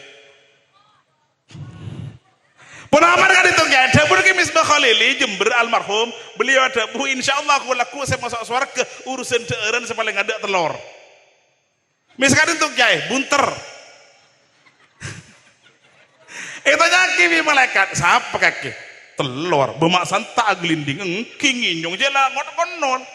S1: Pun amar kan itu ya, dapur ki Misbah Khalili Jember almarhum, beliau ada bu insyaallah aku laku saya masuk swarga urusan deureun sepaling ada telur. Misalkan untuk jai bunter. Itu nyaki bi malaikat, siapa kaki? Telur, bemaksan tak gelinding, engking inyong jela ngot konon.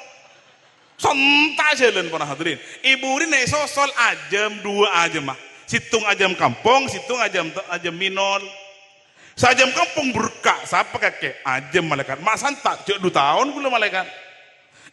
S1: Sontak jalan para hadirin. Ibu ini sosol ajam 2 ajam mah. Situng ajam kampung, situng ajam minol. Sajam kampung berkah, siapa kaki? Ajam malaikat. Mak santak, cek 2 tahun gula malaikat.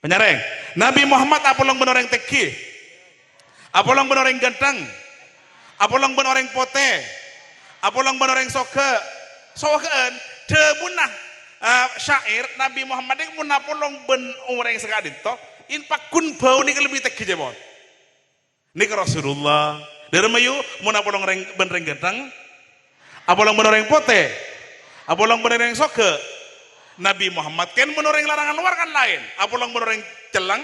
S1: Penyareng. Nabi Muhammad apolong benoreng teki. Apolong benoreng ganteng. Apolong benoreng pote. Apolong benoreng soke. Sokeun debunah syair Nabi Muhammad ini mun apolong ben orang sekadit toh. In pakun bau ni lebih teki jebon. Ni Rasulullah. Dari mayu mun apolong ben reng ganteng. Apolong benoreng pote. Apolong benoreng soke. Nabi Muhammad kan menoreng larangan luar kan lain. Apolong menoreng celang.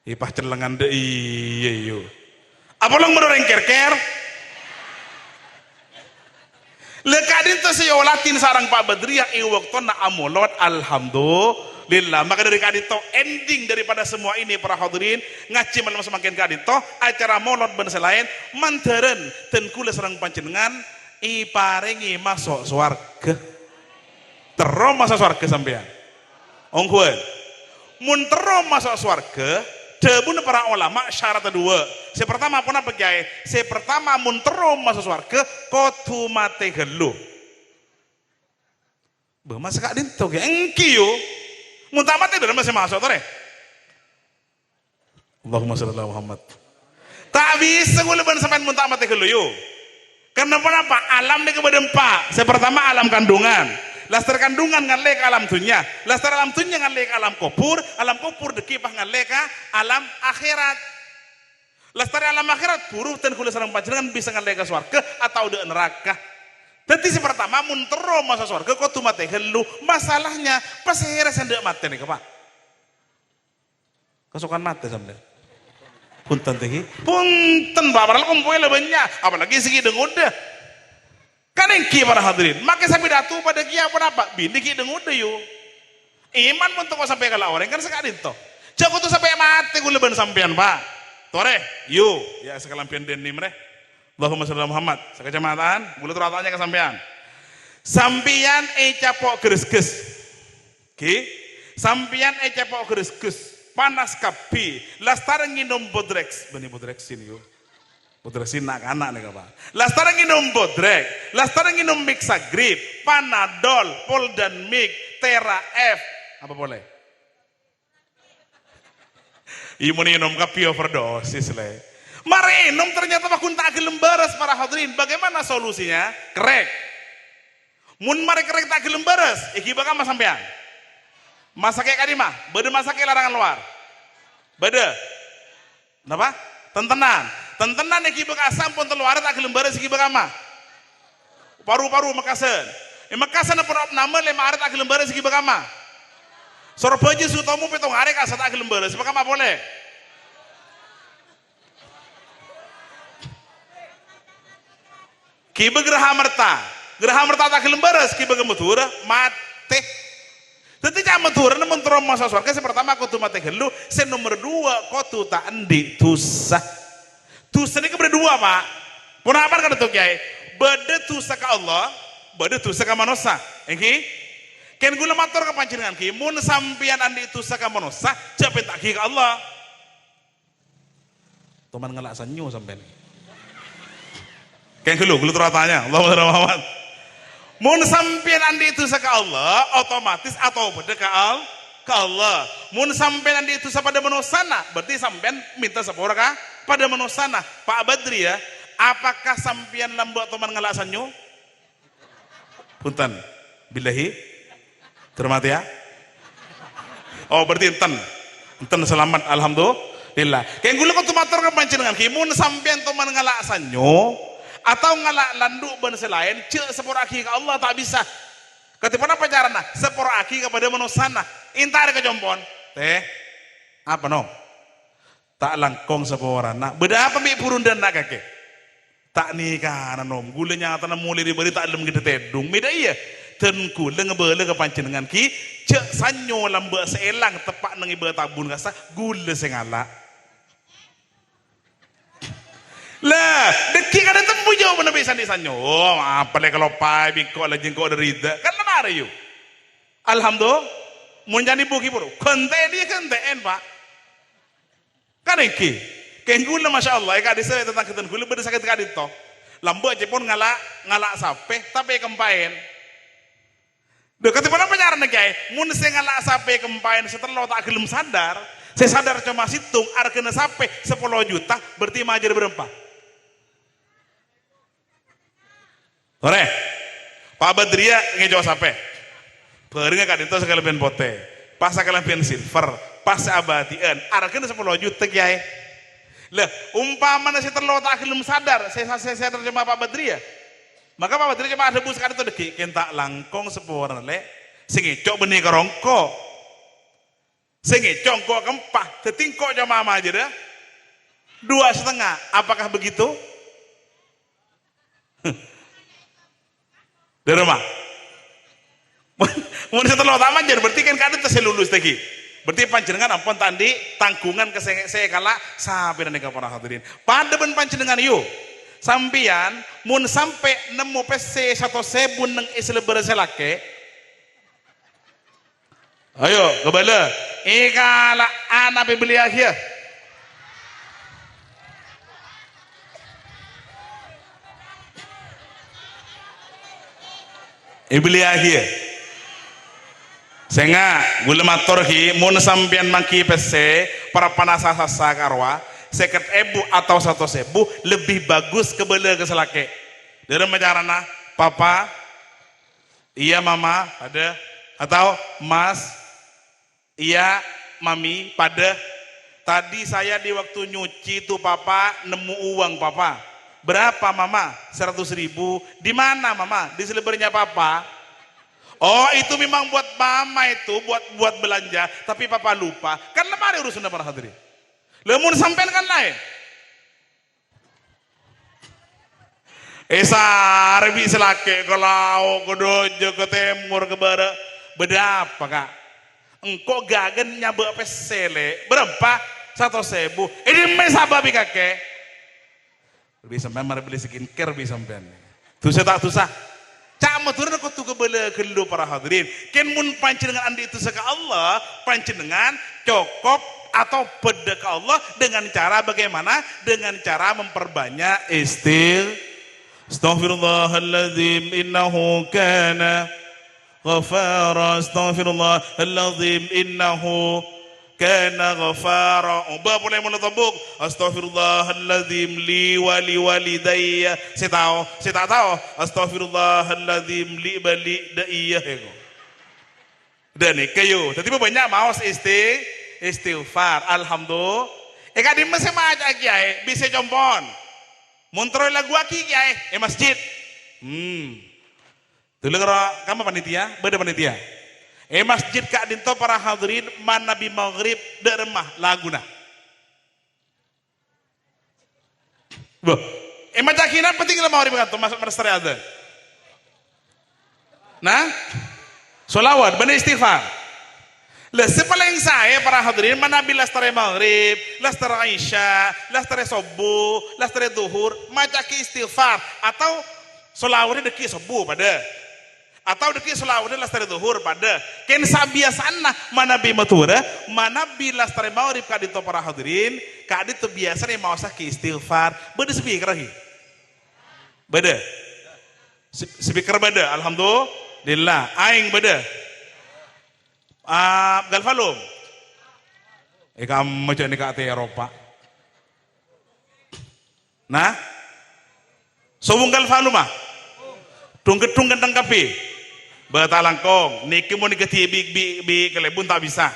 S1: Ipah celengan deh iya yo. Apolong menoreng kerker. Lekadin tuh si olatin sarang Pak Badriah waktu na amolot alhamdulillah. Maka dari kadito ending daripada semua ini para hadirin ngaji malam semakin kadito acara molot ben selain manteren ten kula sareng panjenengan iparingi masuk swarga. Terus masuk swarga sampean. Ongkuan. Mun terus masuk swarga, debun para ulama syarat kedua. Si pertama pun apa kiai? Si pertama mun terus masuk swarga kudu mate gelu. Beuh masa kak dinto ge engki yo. Mun tak mate udah masih masuk tore. Allahumma shalli ala Muhammad. Tak bisa gue leban sampean mun tak mate gelu yo. Kenapa? Alam ini kepada empat. Yang pertama alam kandungan. Lastar kandungan ngalek alam dunia. Lastar alam dunia ngalek alam kubur. Alam kubur dekipah ngalek alam akhirat. Lastar alam akhirat buruh dan kulit sarang panjenengan bisa ngalek swarga atau de neraka. Jadi si pertama muntero masa swarga kau tuh mate helu. Masalahnya pas akhirnya sendek mate nih Pak. Kesukaan mate sampai. Punten teh. Punten Pak, padahal kumpul banyak. Apalagi segi dengude. Kan engki para hadirin. Maka saya pidato pada kia apa? Bini ki dengude yo. Iman pun tuh sampai kalau orang kan sekali toh. Jago tuh sampai mati gue leban sampean Pak. Tore, yo. Ya sekalampian denim reh. Allahumma shalli ala Muhammad. Sekecamatan, bulu teratannya ke sampean. Sampian capok geres-ges. Ki. Sampian capok geres-ges. Panas kapi, lastarang nginom bodrex, benih bodrex ini yo, bodrex ini anak nih kapan? Lastarang nginom bodrex, lastarang nginom mixagrip, panadol, poldanmik, tera F, apa boleh? Imun nginom kapi overdosis le. Mari nom ternyata makun tak gelem beres para hadirin. Bagaimana solusinya? Kerek. Mun mari kerek tak gelem beres, iki bakal mas sampean. Masake kadimah, bede masake larangan luar. Bede. Napa? Tentenan. Tentenan iki beuk asam pun teluaret tak gelem beres iki beuk mah. Paru-paru mekasen. Mekasen pun nama 5 hari tak gelem beres iki beuk mah. Sorbaji sutomu 7 hari ka tak gelem beres, beuk mah boleh. Ki beuk geraha merta. Geraha merta tak gelem beres ki beuk metur mate. Jadi jangan turun mentrom masa surga. Yang pertama kau tu mati gelu. Yang nomor 2 kau tu tak endi dosa. Dosa ini berdua Pak. Punah apa kan itu kiai? Beda dosa ke Allah, beda dosa ke manusia. Engki? Ken gula matur ke panjenengan ki. Mun sampian andi dosa ke manusia, jangan tak ke Allah. Teman ngelak sanyu sampean. Ken gulu teratanya. Allahumma shalli ala Muhammad. Mun sampean andi itu ke Allah otomatis atau beda ke Allah. Mun sampean andi itu pada manusana berarti sampean minta sepura ka pada manusana. Pak Badri ya, apakah sampean lambu atau ngelak sanyu? Punten. Billahi. Termati ya. Oh berarti enten selamat alhamdulillah. Kayak gula kau matur ke panjenengan ki mun sampean teman ngelak sanyu atau ngalak landuk ben selain cek sepur aki ke Allah tak bisa. Ketipun apa caranya? Sepur aki kepada manusana. Intar ke jompon. Teh. Apa no? Tak langkong sepurana. Beda apa mi purun dan nak kakek? Tak nikah nom. Gulanya atau mulai diberi tak lem kita tedung. Beda iya. Dan gula ngebele ke panjenengan ki cek sanyo lambe seelang tepak nengi be tabun kasa gula sengala. Lah, deki kada tembu jauh mana bisa disanyo. Oh, apa le kalau pai bingko la jengko derida. Kan lemare yuk. Alhamdulillah, mun jani buki buru. Kenten dia kenten Pak. Kan iki. Kenggula masyaallah ka dise tentang kenten gula beda sakit kadito. Lambu aja pun ngalak sape tapi kempain. Duh ketipan apa nyaran kiai? Mun saya ngalak sampai kempain setelah tak gelem sadar, saya sadar cuma situng arkena sampai 10 juta berarti majer berempat. Ore, Pak Badria ngejawa sampai. Beringat kan itu sekali pen pote, pas sekali pen silver, pas abadian, arkena 10 juta kiai. Lah, umpama saya terlalu tak gelem sadar, saya terjemah Pak Badria. Maka Pak Badri cuma ada buskan itu deki kentak langkong sepuaran le, sengecok benih kerongko, sengecok kok kempah, setingkok jamaah aja dah, 2,5. Apakah begitu? Dari rumah. Mau setelah utama jadi berarti kan kadang terus lulus lagi. Berarti panjenengan ampun tadi tanggungan ke saya kalah sampai nanti para hadirin. Pada ben panjenengan yuk. Sampian mun sampai nemu PC 1.000 neng isle berselake. Ayo kebala ikala anak beli akhir. Ibli akhir. Senga gula matur ki mun sampian mangki PC para panasasa karwa 50.000 atau 100.000 lebih bagus kebela keselake. Dari macarana papa, iya mama ada atau mas, iya mami pada. Tadi saya di waktu nyuci tuh papa nemu uang papa. Berapa mama? 100.000. Di mana mama? Di selebernya papa. Oh itu memang buat mama itu buat belanja, tapi papa lupa. Kan lemari urusan para hadirin. Lemun sampean kan lain. Sarbi selake kalau kodojo ke timur ke barat beda apa kak? Engkau gagen nyabe apa sele berapa? 100.000. Ini mesababi kakek. Lebih sampean mari beli skincare bisa sampean. Tusah tak tusah. Cak maturna kau tuh kebela kelu para hadirin. Ken mun panjenengan andi itu saka Allah, panjenengan cokop atau beda ke Allah dengan cara bagaimana? Dengan cara memperbanyak Astaghfirullahaladzim innahu kana ghafara. Astaghfirullahaladzim innahu kana ghafara. Ubah boleh mulai tabuk. Astaghfirullahaladzim li wali walidayya. Saya tak tahu. Astaghfirullahaladzim li bali daiyah. Dan kayu. Tapi banyak maos istighfar. Alhamdulillah. Kadi masih aja kiai bisa jompon. Montrol lagu aki kiai masjid. Dulu kalau kamu panitia, beda panitia. Masjid kak dinto para hadirin man nabi maghrib de remah laguna. Boh, macakinan penting lah maghrib kan tuh masuk merestari ada. Nah, solawat, benar istighfar. Lah sepaling saya para hadirin mana nabi lastare maghrib, lastare isya, lastare subuh, lastare duhur, macaki istighfar atau solawatnya deki subuh pada. Atau deki selawatnya lastari duhur pada ken sabiasana mana bi matura mana bi lastari maghrib kadito para hadirin kadito biasa nih mau sakit istighfar beda speaker lagi beda speaker beda alhamdulillah aing beda galvalum kamu jadi ke Eropa nah sobung galvalum mah tunggu tentang kafe Batalangkong, niki mau niketi bi kelebun tak bisa.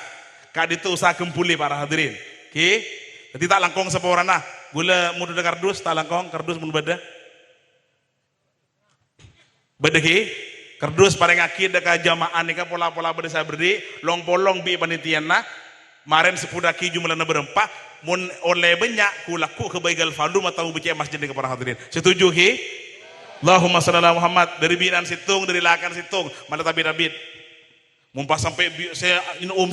S1: Kak itu usaha kempuli para hadirin. Ki, jadi tak langkong seporana. Gula muda kardus, tak langkong kardus mun beda. Beda ki, kardus paling akhir dekat jamaah nika pola-pola beda saya berdiri, long polong bi panitiana. Maren sepudaki jumlahnya berempat. Mun oleh banyak kulaku kebaikan fadum atau bicara masjid nika para hadirin. Setuju ki? Allahumma shalli ala Muhammad dari binan situng dari lakan situng mana tabir abid mumpah sampai saya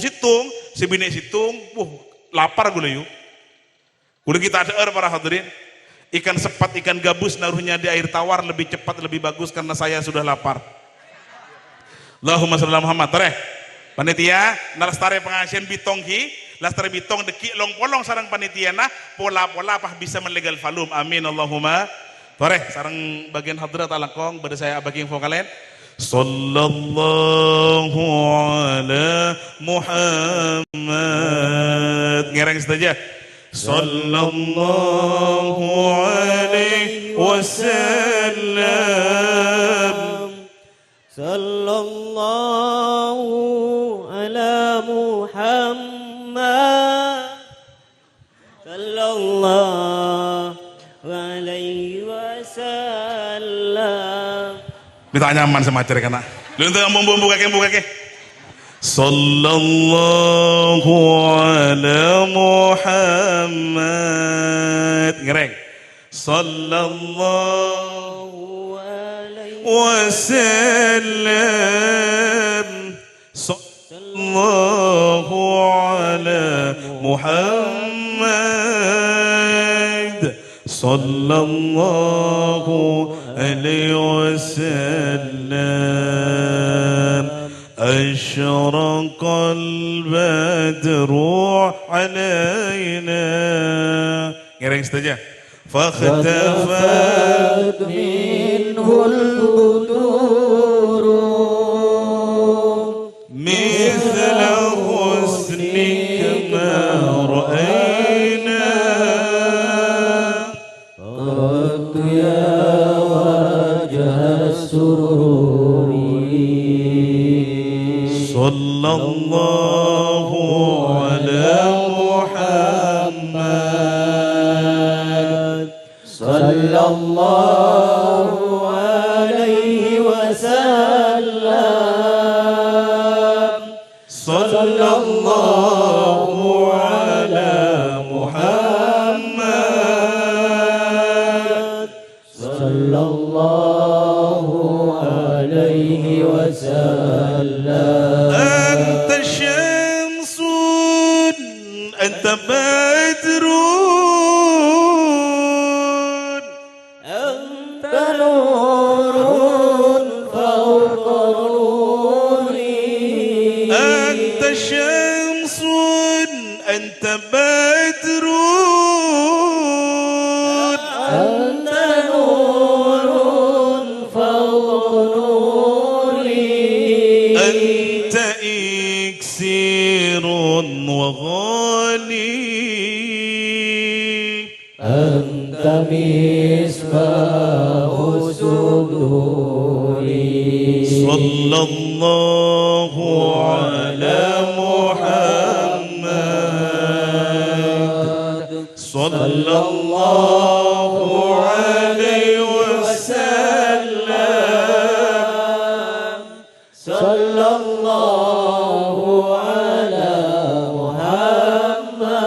S1: situng si bini situng lapar gue yuk udah kita ada para hadirin ikan sepat ikan gabus naruhnya di air tawar lebih cepat lebih bagus karena saya sudah lapar. Allahumma shalli ala Muhammad tereh panitia nalastare pengasian bitong ki lastare bitong deki long polong sarang panitia na pola-pola apa bisa melegal falum amin Allahumma Toreh, sarang bagian hadrat alangkong pada saya bagian info kalian. Sallallahu ala Muhammad. Ngereng saja. Sallallahu alaihi wasallam.
S3: Sallallahu ala Muhammad. Sallallahu alaihi wasallam.
S1: Minta nyaman sama acara kana. Lu untuk buka kake. Sallallahu ala Muhammad. Ngereng. Sallallahu alaihi wasallam. Sallallahu ala Muhammad. Sallallahu alaihi wasallam. أشرق البدر علينا. Ngereng saja. فاختفت
S3: منه البدور
S1: مثل حسنك ما رأينا.
S3: قد يا وجه السرور
S1: صلى الله على محمد.
S3: صلى الله عليه وسلم.
S1: صلى الله على محمد.
S3: صلى الله عليه وسلم.
S1: أنت شمس أنت بدر
S3: أنت نور فوق نوري.
S1: أنت شمس أنت بدر
S3: أنت نور فوق نوري.
S1: أنت إكسير وغالي.
S3: أنت مصباح صدوري.
S1: صلى الله على محمد. صلى الله عليه وسلم.
S3: صلى الله على محمد.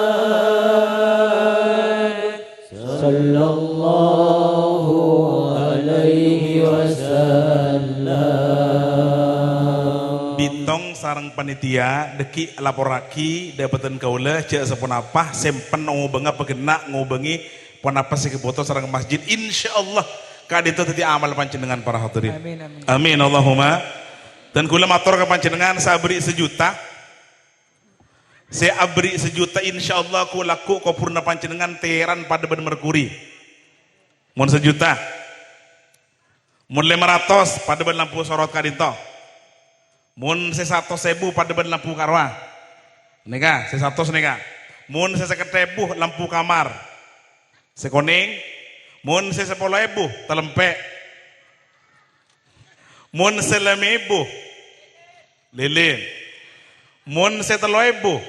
S3: صلى الله عليه وسلم.
S1: Bitong sarang panitia deki laporaki dapatan kaula cek sepunapah sempen ngobenga pegena ngobengi punapa sikeboto sarang masjid insyaallah kadito tadi amal panjenengan para hadirin.
S2: Amin amin.
S1: Amin Allahumma. Dan kula matur ke panjenengan sabri sejuta. Saya abri sejuta insyaallah ku laku kopurna panjenengan teran pada ben merkuri. Mun sejuta. Mun 500 pada ben lampu sorot kadito. Mun 100.000 pada ben lampu karwa. Nika, 100 nika. Mun 50.000 lampu kamar. Sekoning. Mun 10.000 telempe. Mun 1.000 lilin. Mun 3.000.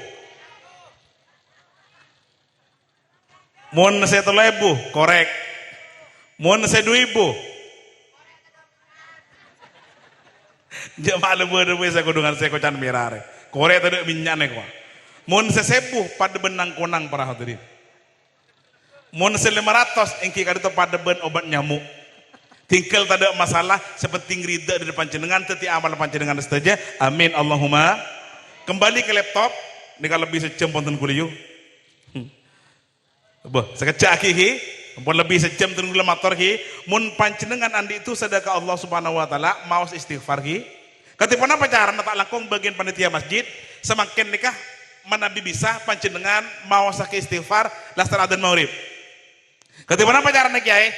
S1: Mun 1.000 korek. Mun 2.000 jemaah lebu-lebu saya kudungan saya kocan mirare. Korek tadi minyaknya kok. Mun 1.000 pada benang konang para hadirin. Mun 500 engki kadito pada ben obat nyamuk. Tinggal tak ada masalah seperti rida di depan jenengan teti amal panjenengan saja. Amin Allahumma. Kembali ke laptop. Ini kalau lebih sejam ponten kuliah. Boh, sekejap ki. Pun lebih sejam tunggu motor ki. Mun panjenengan andi itu sedekah Allah Subhanahu wa taala maos istighfar ki. Ketika apa cara tak langkung bagian panitia masjid semakin nikah manabi bisa panjenengan maos istighfar lastar adzan maghrib. Ketika apa cara kiai?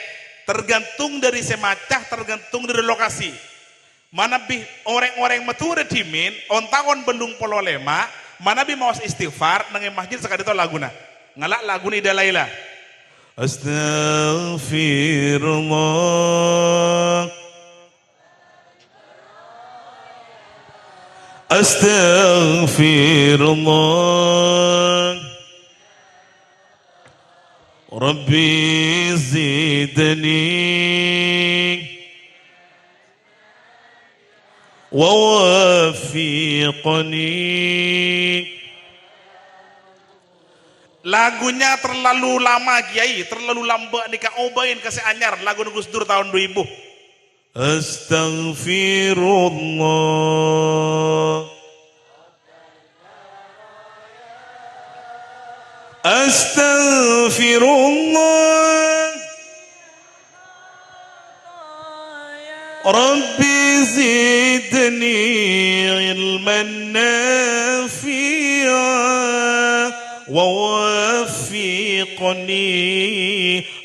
S1: Tergantung dari semacah, tergantung dari lokasi. mana bih orang-orang mature timin ontaon belung polo lema mana bih mawas istighfar nang masjid sekali itu laguna ngalak laguna ida laila Astaghfirullah Astaghfirullah Rabbi zidni wawafiqni. Lagunya terlalu lama Kiai, terlalu lambat nikah obain kasih anyar lagu Gus Dur tahun 2000. Astaghfirullah Astaghfirullah Rabbi zidni ilman nafi'a wa wafiqni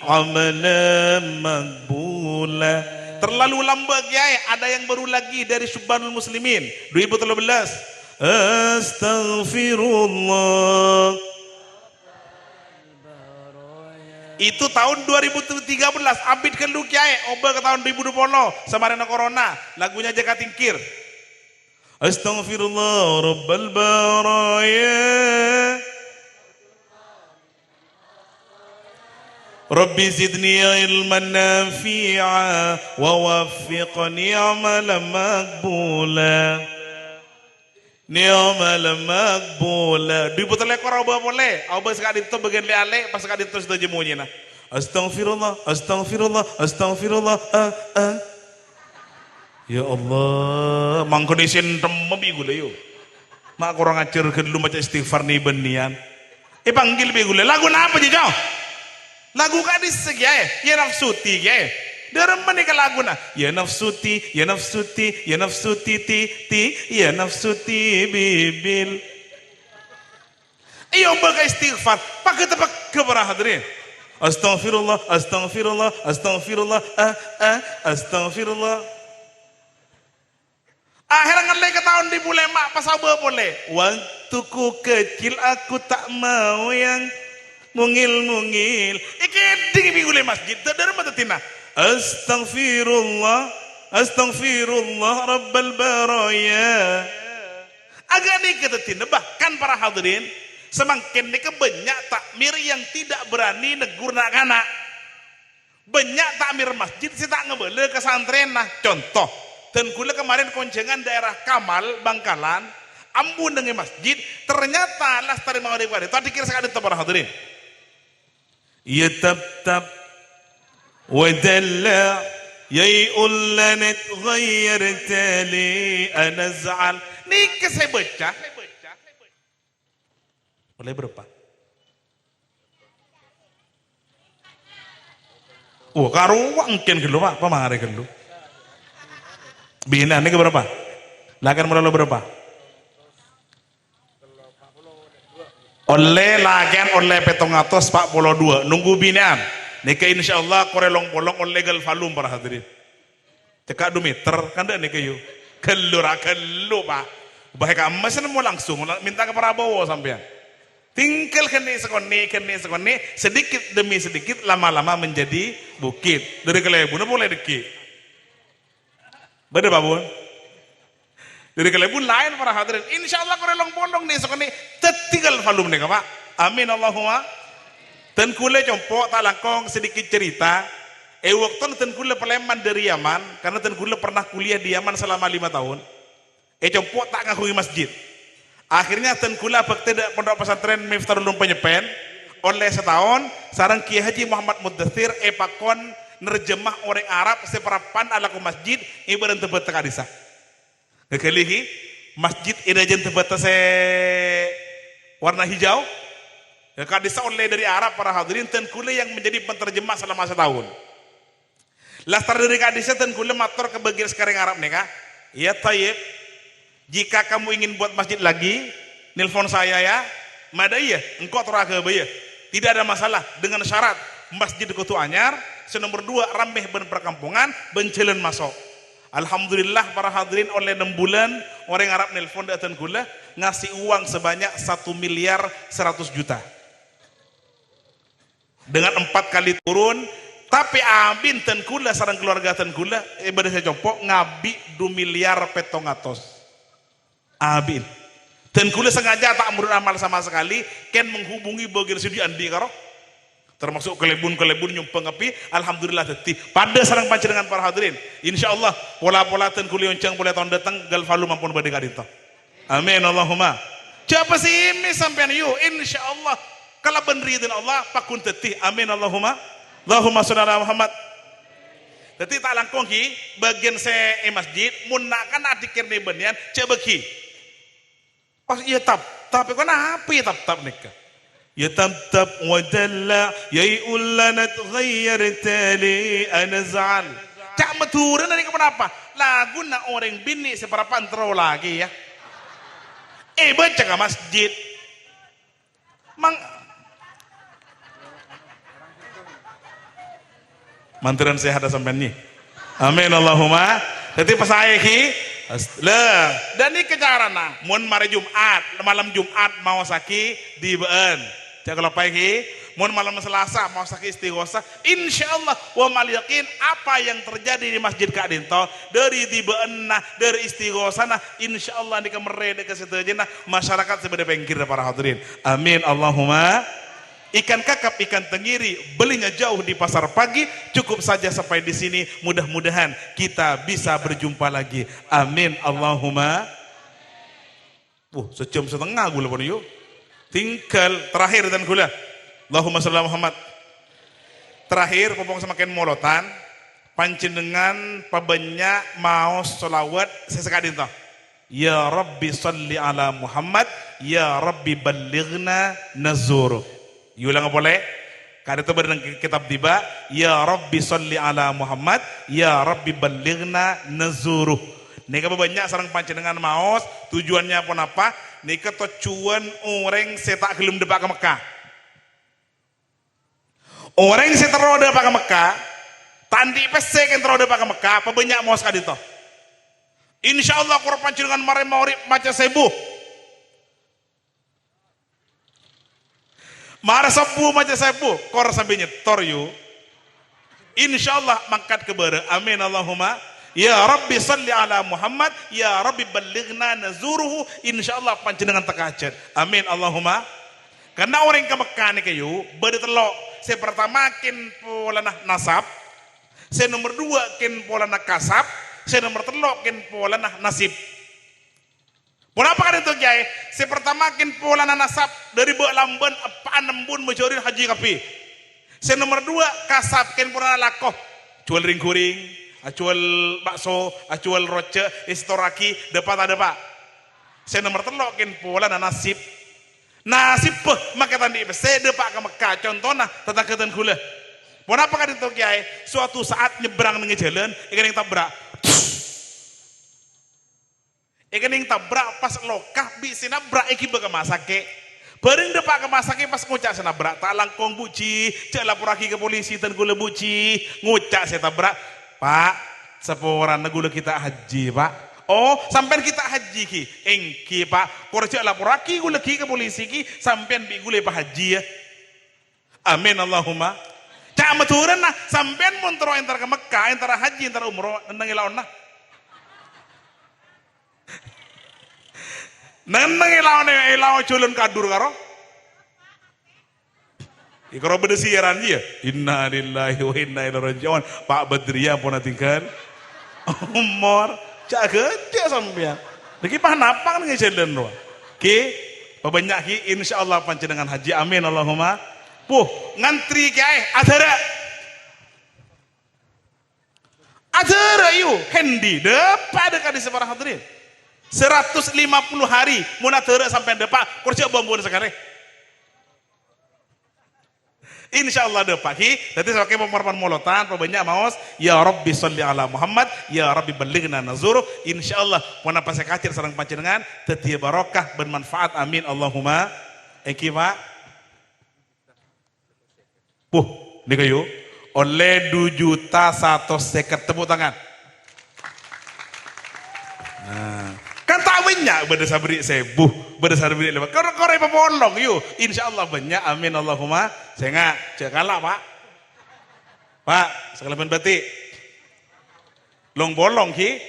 S1: amalan maqbula. Terlalu lambat Kiai, ada yang baru lagi dari Subhanul Muslimin 2013. Astaghfirullah. Itu tahun 2013 abid kelu Kiai oba ke tahun 2020 samarena corona lagunya Jaka Tingkir. Astaghfirullah rabbal baraya Rabbi zidni ilman nafi'a wa waffiqni amalan maqbula ni'mal maqbula. Di putar lekor oba boleh oba sekali itu bagian leale pas sekali itu sudah jemunya nah Astaghfirullah Astaghfirullah Astaghfirullah Ya Allah mangkodesin tembi gula yuk mak kurang ajar ke dulu macam istighfar nih benian panggil be gula lagu apa aja kau lagu kadis segi ya nafsuti ya dalam menikah lagu na ya nafsuti ya nafsuti ya nafsuti ti ya nafsuti bibil iyo bagai istighfar pakai tepak kepada hadirin Astaghfirullah Astaghfirullah Astaghfirullah Astaghfirullah. Akhirnya ngelai ke tahun di bulan mak pas apa boleh waktuku kecil aku tak mau yang mungil-mungil iki di bulan masjid dari mata tina Astaghfirullah Astaghfirullah Rabbal baraya. Agak nih kita tina bahkan para hadirin semakin nih banyak takmir yang tidak berani negur anak-anak banyak takmir masjid sih tak ngebele ke santren nah contoh dan kula kemarin koncengan daerah Kamal Bangkalan ambun dengan masjid ternyata lastari maghrib itu tadi kira sekali para hadirin ya tab ودلع يقول لنا اتغيرت لي انا ازعل nih saya baca boleh berapa karuang mungkin gelo Pak pamare gelo bina ini berapa lakan mulai berapa oleh lagan oleh 742 nunggu binaan nika insyaallah korelong bolong on legal falum para hadirin cekak 2 meter kan dak nika yuk kelur Pak bahaya kamu mau langsung minta ke Prabowo sampean tinggal kene sekone sedikit demi sedikit lama-lama menjadi bukit dari Kelebun boleh deki bener Pak Bun dari Kelebun lain para hadirin insyaallah korelong bolong nih sekone tinggal falum nika Pak amin Allahumma. Dan kule compok tak langkong sedikit cerita. Waktu ten kule Paleman dari Yaman karena ten kule pernah kuliah di Yaman selama 5 tahun. Compok tak ngakui masjid. Akhirnya ten kule bakti pondok pesantren Miftahul Ulum Penyepen oleh setahun sarang Kiai Haji Muhammad Mudathir pakon nerjemah orang Arab seperapan ala ku masjid ibarat tebet tekadisa. Ngekelihi masjid idajen tebet se warna hijau. Kadisa oleh dari Arab para hadirin ten kule yang menjadi penterjemah selama setahun. Lastar dari kadisa ten kule matur ke bagian sekarang Arab nih kak. Ya tayyib. Jika kamu ingin buat masjid lagi, nelpon saya ya. Madaya, engkau teraga bayar. Tidak ada masalah dengan syarat masjid Kutu Anyar. Senomor 2 rameh ben perkampungan ben jalan masuk. Alhamdulillah para hadirin oleh 6 bulan orang Arab nelpon datang kula ngasih uang sebanyak 1.100.000.000 dengan 4 kali turun. Tapi abin ten kula sarang keluarga ten kula ibadah saya compok ngabi 2.700.000.000 abin ten kula sengaja tak beramal sama sekali ken menghubungi bagian sudi andi karo termasuk kelebun-kelebun nyumpeng api. Alhamdulillah teti pada sarang panjenengan para hadirin insyaallah pola-pola ten kuli oncang boleh tahun datang gal falu mampun badhe kadito. Amin Allahumma. Siapa sih ini sampean yuk insyaallah kalau benridin Allah pakun teti. Amin Allahumma. Allahumma sholli ala Muhammad. Teti tak langkong ki bagian saya masjid mun kan adikir ne benian cebeki. Pas iya tapi kok api tap nikah. Ya tab wadalla ya ullanat ghayyarta li anzal. Cak meturan ini kenapa? Lagu na orang bini seberapa antro lagi ya. Baca ke masjid. Manturan sehat sampai nih. Amin Allahumma. Jadi pas saya ki dan ini kejarana mun mari Jumat malam Jumat mau saki di beun. Kalau pagi, mohon malam Selasa mau sakit istighosa, insyaallah wa mal yakin apa yang terjadi di masjid Kak Dinto dari tibeunna dari istighosana insyaallah di kamere ke setajana masyarakat sebagai pengkir para hadirin. Amin Allahumma. Ikan kakap, ikan tenggiri belinya jauh di pasar pagi, cukup saja sampai di sini. Mudah-mudahan kita bisa berjumpa lagi. Amin Allahumma. Sejam setengah gula pun yuk. Tinggal terakhir dan gula. Allahumma sholli ala Muhammad. Terakhir popong semakin molotan panjenengan pabanyak mau sholawat sesekali itu. Ya Rabbi sholli ala Muhammad, ya Rabbi ballighna nazuru. Yulang boleh? Kada itu berang kitab tiba. Ya Rabbi sholli ala Muhammad, ya Rabbi ballighna nazuru. Nika banyak sarang panjenengan maos tujuannya pun apa? Nika tujuan orang setak gelum depak ke Mekah. Orang setero depak ke Mekah, tandi pesek yang terode depak ke Mekah, apa banyak maos kadito. Insyaallah Quran panjenengan mare maurib maca sebuh. Mare sebuh maca sebuh, kor sampai nyetor yu. Insyaallah mangkat ke bare. Amin Allahumma. Ya Rabbi salli ala Muhammad, ya Rabbi ballighna nazuruhu, insyaallah panjenengan tekajat. Amin Allahumma. Karena orang ke Mekah nih kayu, bade telok. Saya pertama kin pola nasab, saya nomor 2 kin pola kasab, saya nomor 3 kin pola nasib. Pola apa kan itu kiai? Saya pertama kin pola nasab dari bak lamban apa nembun majorin haji kapi. Saya nomor 2 kasab kin pola lakoh, jual ring kuring, acual bakso, acual roce, istoraki, dapat ada pak. Saya nomor 3 kin pola nasib. Nasib maka tadi saya depak ke Mekah contohnya tentang ketan gula. Pon apa kan itu kiai? Suatu saat nyebrang dengan jalan, ikan yang tabrak. Ikan yang tabrak pas lokah bisa nabrak iki baga masake. Bareng depak ke masake pas ngucak saya nabrak. Tak langkong buci, cek lapor lagi ke polisi dan gula buci, ngucak saya tabrak. Pak, seporan gula kita haji pak. Oh, sampai kita haji ki, engki pak, korja lapor lagi gula ki ke polisi ki, sampai bi gula pak haji ya. Amin Allahumma. Cak maturan nah, sampai montro entar ke Mekah, entar haji, entar umroh, nendang ilaun nah. Nendang ilaun culun kadur karo. Ikro beda siaran dia. Inna lillahi wa inna ilaihi raji'un. Pak Badriya pun tinggal. Umur cak gede sampean. Lagi pah napang nih jalan doa. Ki, banyak ki insyaallah panjenengan haji. Amin Allahumma. Ngantri kiai adara. Adara yuk hendi depan dekat di sebarang hadirin. 150 hari munadara sampai depan kursi bambuan sekarang. Insyaallah ada pagi. Jadi saya pakai pemerpan molotan, banyak maos. Ya Rabbi salli ala Muhammad, ya Rabbi ballighna nazuru. Insyaallah mana pas kacir sareng panjenengan, tetiya barokah bermanfaat. Amin Allahumma. Eki pak. Nih kayu. Oleh 2.150.000 tepuk tangan. Nah, kan tak banyak berdasar beri sebuh, berdasar beri lewat. Kau pemolong yuk, insya Allah banyak. Amin Allahumma. Saya nggak, cek kalah pak. Pak, sekalian batik. Long bolong ki,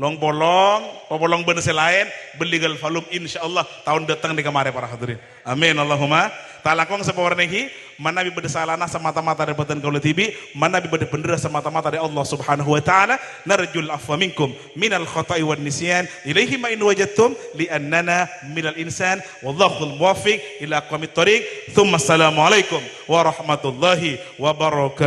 S1: long bolong berdasar lain, beligal falum insya Allah tahun datang di kemarin para hadirin. Amin Allahumma. Talakong sepawarnehi, mana bi berdesalana semata-mata dari batan kaula tibi, mana bi berdendera semata-mata dari Allah Subhanahu wa taala. Narjul afwa minkum minal khata'i wan nisyan ilaihi ma in wajadtum li annana minal insan wallahu muwaffiq ila aqwamit thoriq. Tsumma assalamu alaikum warahmatullahi wabarakatuh.